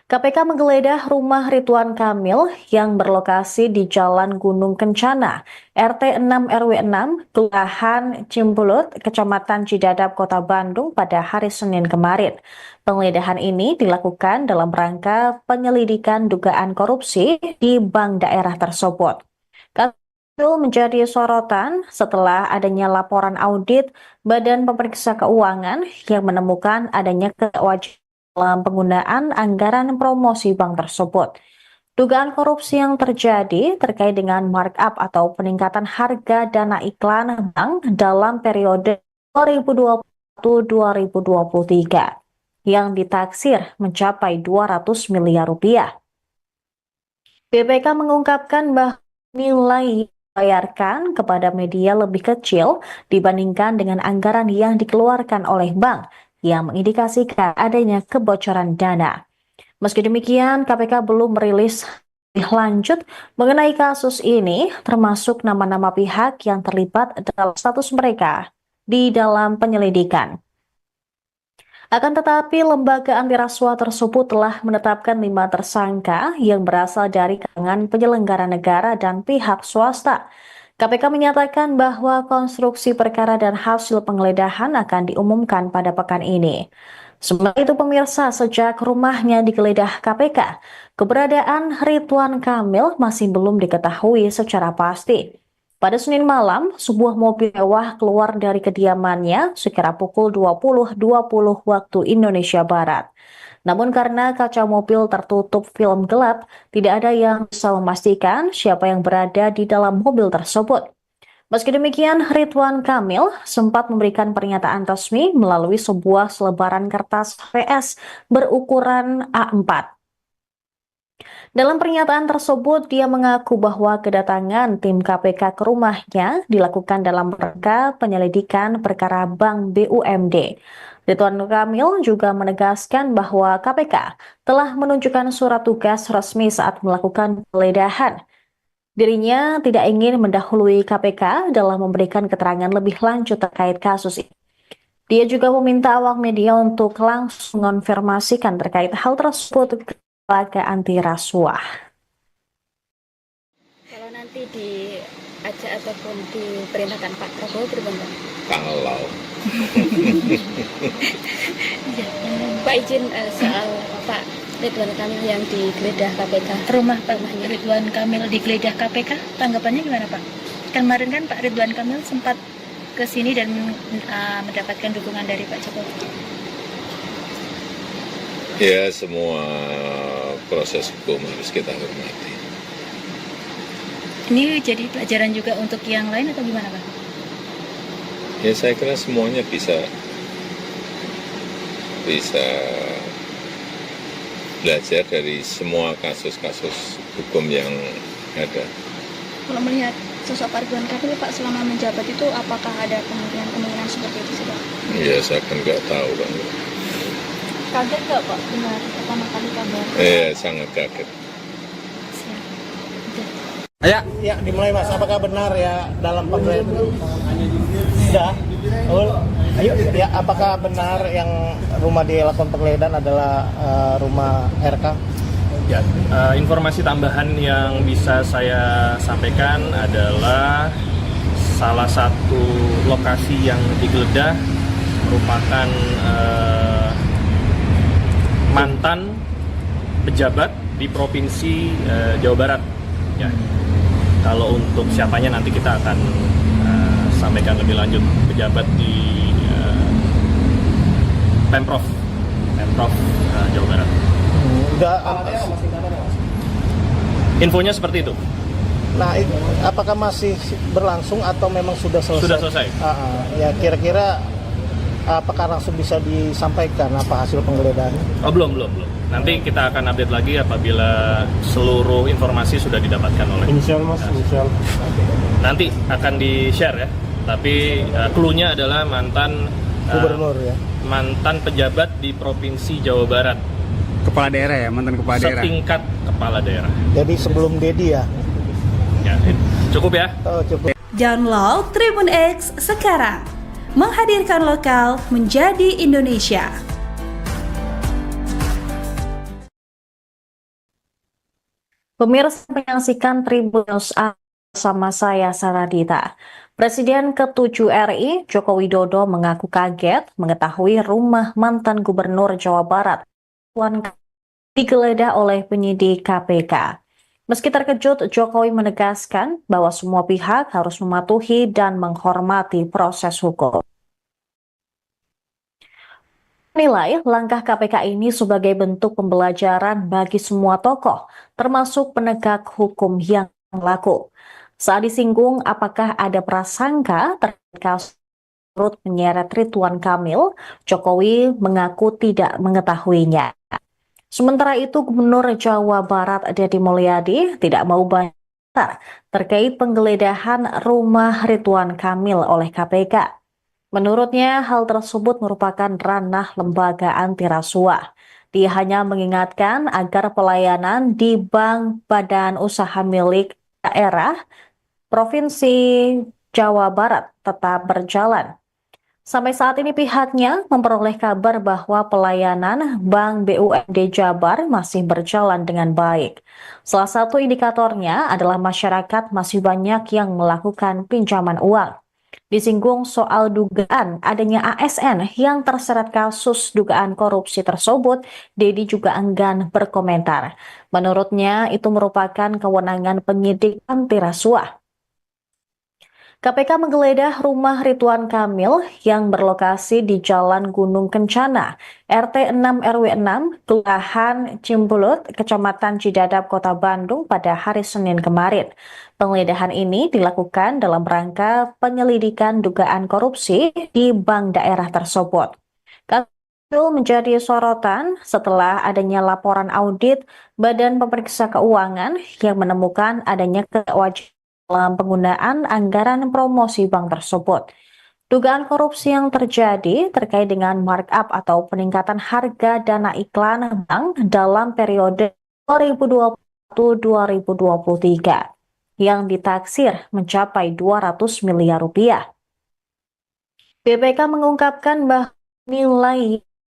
KPK menggeledah rumah Ridwan Kamil yang berlokasi di Jalan Gunung Kencana, RT 6 RW 6, Kelurahan Cimbulut, Kecamatan Cidadap, Kota Bandung pada hari Senin kemarin. Penggeledahan ini dilakukan dalam rangka penyelidikan dugaan korupsi di bank daerah tersebut. Itu menjadi sorotan setelah adanya laporan audit Badan Pemeriksa Keuangan yang menemukan adanya kewajiban dalam penggunaan anggaran promosi bank tersebut. Dugaan korupsi yang terjadi terkait dengan markup atau peningkatan harga dana iklan bank dalam periode 2021-2023 yang ditaksir mencapai 200 miliar rupiah. BPK mengungkapkan bahwa nilai dibayarkan kepada media lebih kecil dibandingkan dengan anggaran yang dikeluarkan oleh bank yang mengindikasikan adanya kebocoran dana. Meski demikian, KPK belum merilis lebih lanjut mengenai kasus ini, termasuk nama-nama pihak yang terlibat dalam status mereka di dalam penyelidikan. Akan tetapi, lembaga anti rasuah tersebut telah menetapkan 5 tersangka yang berasal dari kalangan penyelenggara negara dan pihak swasta. KPK menyatakan bahwa konstruksi perkara dan hasil penggeledahan akan diumumkan pada pekan ini. Sementara itu pemirsa, sejak rumahnya digeledah KPK, keberadaan Ridwan Kamil masih belum diketahui secara pasti. Pada Senin malam, sebuah mobil mewah keluar dari kediamannya sekira pukul 20.20 waktu Indonesia Barat. Namun karena kaca mobil tertutup film gelap, tidak ada yang bisa memastikan siapa yang berada di dalam mobil tersebut. Meski demikian, Ridwan Kamil sempat memberikan pernyataan resmi melalui sebuah selebaran kertas VS berukuran A4. Dalam pernyataan tersebut, dia mengaku bahwa kedatangan tim KPK ke rumahnya dilakukan dalam rangka penyelidikan perkara Bank BUMD. Ridwan Kamil juga menegaskan bahwa KPK telah menunjukkan surat tugas resmi saat melakukan penggeledahan. Dirinya tidak ingin mendahului KPK dalam memberikan keterangan lebih lanjut terkait kasus ini. Dia juga meminta awak media untuk langsung mengonfirmasikan terkait hal tersebut ke lembaga anti rasuah. Kalau nanti diajak ataupun diperintahkan Pak Prabowo berbeda. Kalau Pak izin soal Pak Ridwan Kamil yang digeledah KPK. Rumahnya Ridwan Kamil digeledah KPK, tanggapannya gimana Pak? Kemarin kan Pak Ridwan Kamil sempat ke sini dan mendapatkan dukungan dari Pak Jokowi. ya semua proses hukum harus kita hormati. Ini jadi pelajaran juga untuk yang lain atau gimana Pak? Ya saya kira semuanya bisa belajar dari semua kasus-kasus hukum yang ada. Kalau melihat sosok Pak Ridwan Kamil, Pak, selama menjabat itu apakah ada kemungkinan seperti itu sih, Pak? Ya saya kan nggak tahu kan. Kaget nggak, Pak, dengar pertama kali kabar? Sangat kaget. Ya, Ya, dimulai Mas. Apakah benar ya dalam pemerintahan? Sudah. Ayo. Ya, apakah benar yang rumah dilakukan penggeledahan adalah rumah RK? Ya, informasi tambahan yang bisa saya sampaikan adalah salah satu lokasi yang digeledah merupakan mantan pejabat di Provinsi Jawa Barat. Ya. Kalau untuk siapanya nanti kita akan sampaikan lebih lanjut, pejabat di Pemprov Jawa Barat. Infonya seperti itu. Nah, apakah masih berlangsung atau memang sudah selesai? Sudah selesai. Ya, kira-kira apakah langsung bisa disampaikan apa hasil penggeledahan? Oh, belum. Nanti kita akan update lagi apabila seluruh informasi sudah didapatkan oleh. Inisial Mas, inisial. Nanti akan di-share ya. Tapi clue-nya adalah mantan Gubernur ya. Mantan pejabat di Provinsi Jawa Barat. kepala daerah ya, mantan kepala daerah. Setingkat kepala daerah. Jadi sebelum Dedi ya. Ya, cukup ya. Oh, cukup. Download Tribun X sekarang. Menghadirkan lokal menjadi Indonesia. Pemirsa menyaksikan Tribun News bersama saya Saradita. Presiden ke-7 RI Joko Widodo mengaku kaget mengetahui rumah mantan Gubernur Jawa Barat digeledah oleh penyidik KPK. Meski terkejut, Jokowi menegaskan bahwa semua pihak harus mematuhi dan menghormati proses hukum. Nilai langkah KPK ini sebagai bentuk pembelajaran bagi semua tokoh, termasuk penegak hukum yang berlaku. Saat disinggung apakah ada prasangka terkait kasus turut menyeret Ridwan Kamil, Jokowi mengaku tidak mengetahuinya. Sementara itu, Gubernur Jawa Barat Deddy Mulyadi tidak mau banyak terkait penggeledahan rumah Ridwan Kamil oleh KPK. Menurutnya, hal tersebut merupakan ranah lembaga anti rasuah. Dia hanya mengingatkan agar pelayanan di bank badan usaha milik daerah Provinsi Jawa Barat tetap berjalan. Sampai saat ini pihaknya memperoleh kabar bahwa pelayanan Bank BUMD Jabar masih berjalan dengan baik. Salah satu indikatornya adalah masyarakat masih banyak yang melakukan pinjaman uang. Disinggung soal dugaan adanya ASN yang terseret kasus dugaan korupsi tersebut, Deddy juga enggan berkomentar. Menurutnya itu merupakan kewenangan penyidik anti rasuah. KPK menggeledah rumah Ridwan Kamil yang berlokasi di Jalan Gunung Kencana, RT 6 RW 6, Kelurahan Cimbulut, Kecamatan Cidadap, Kota Bandung pada hari Senin kemarin. Penggeledahan ini dilakukan dalam rangka penyelidikan dugaan korupsi di bank daerah tersebut. Kasus itu menjadi sorotan setelah adanya laporan audit Badan Pemeriksa Keuangan yang menemukan adanya kewajiban dalam penggunaan anggaran promosi bank tersebut. Dugaan korupsi yang terjadi terkait dengan markup atau peningkatan harga dana iklan bank dalam periode 2021-2023 yang ditaksir mencapai 200 miliar rupiah. BPK mengungkapkan bahwa nilai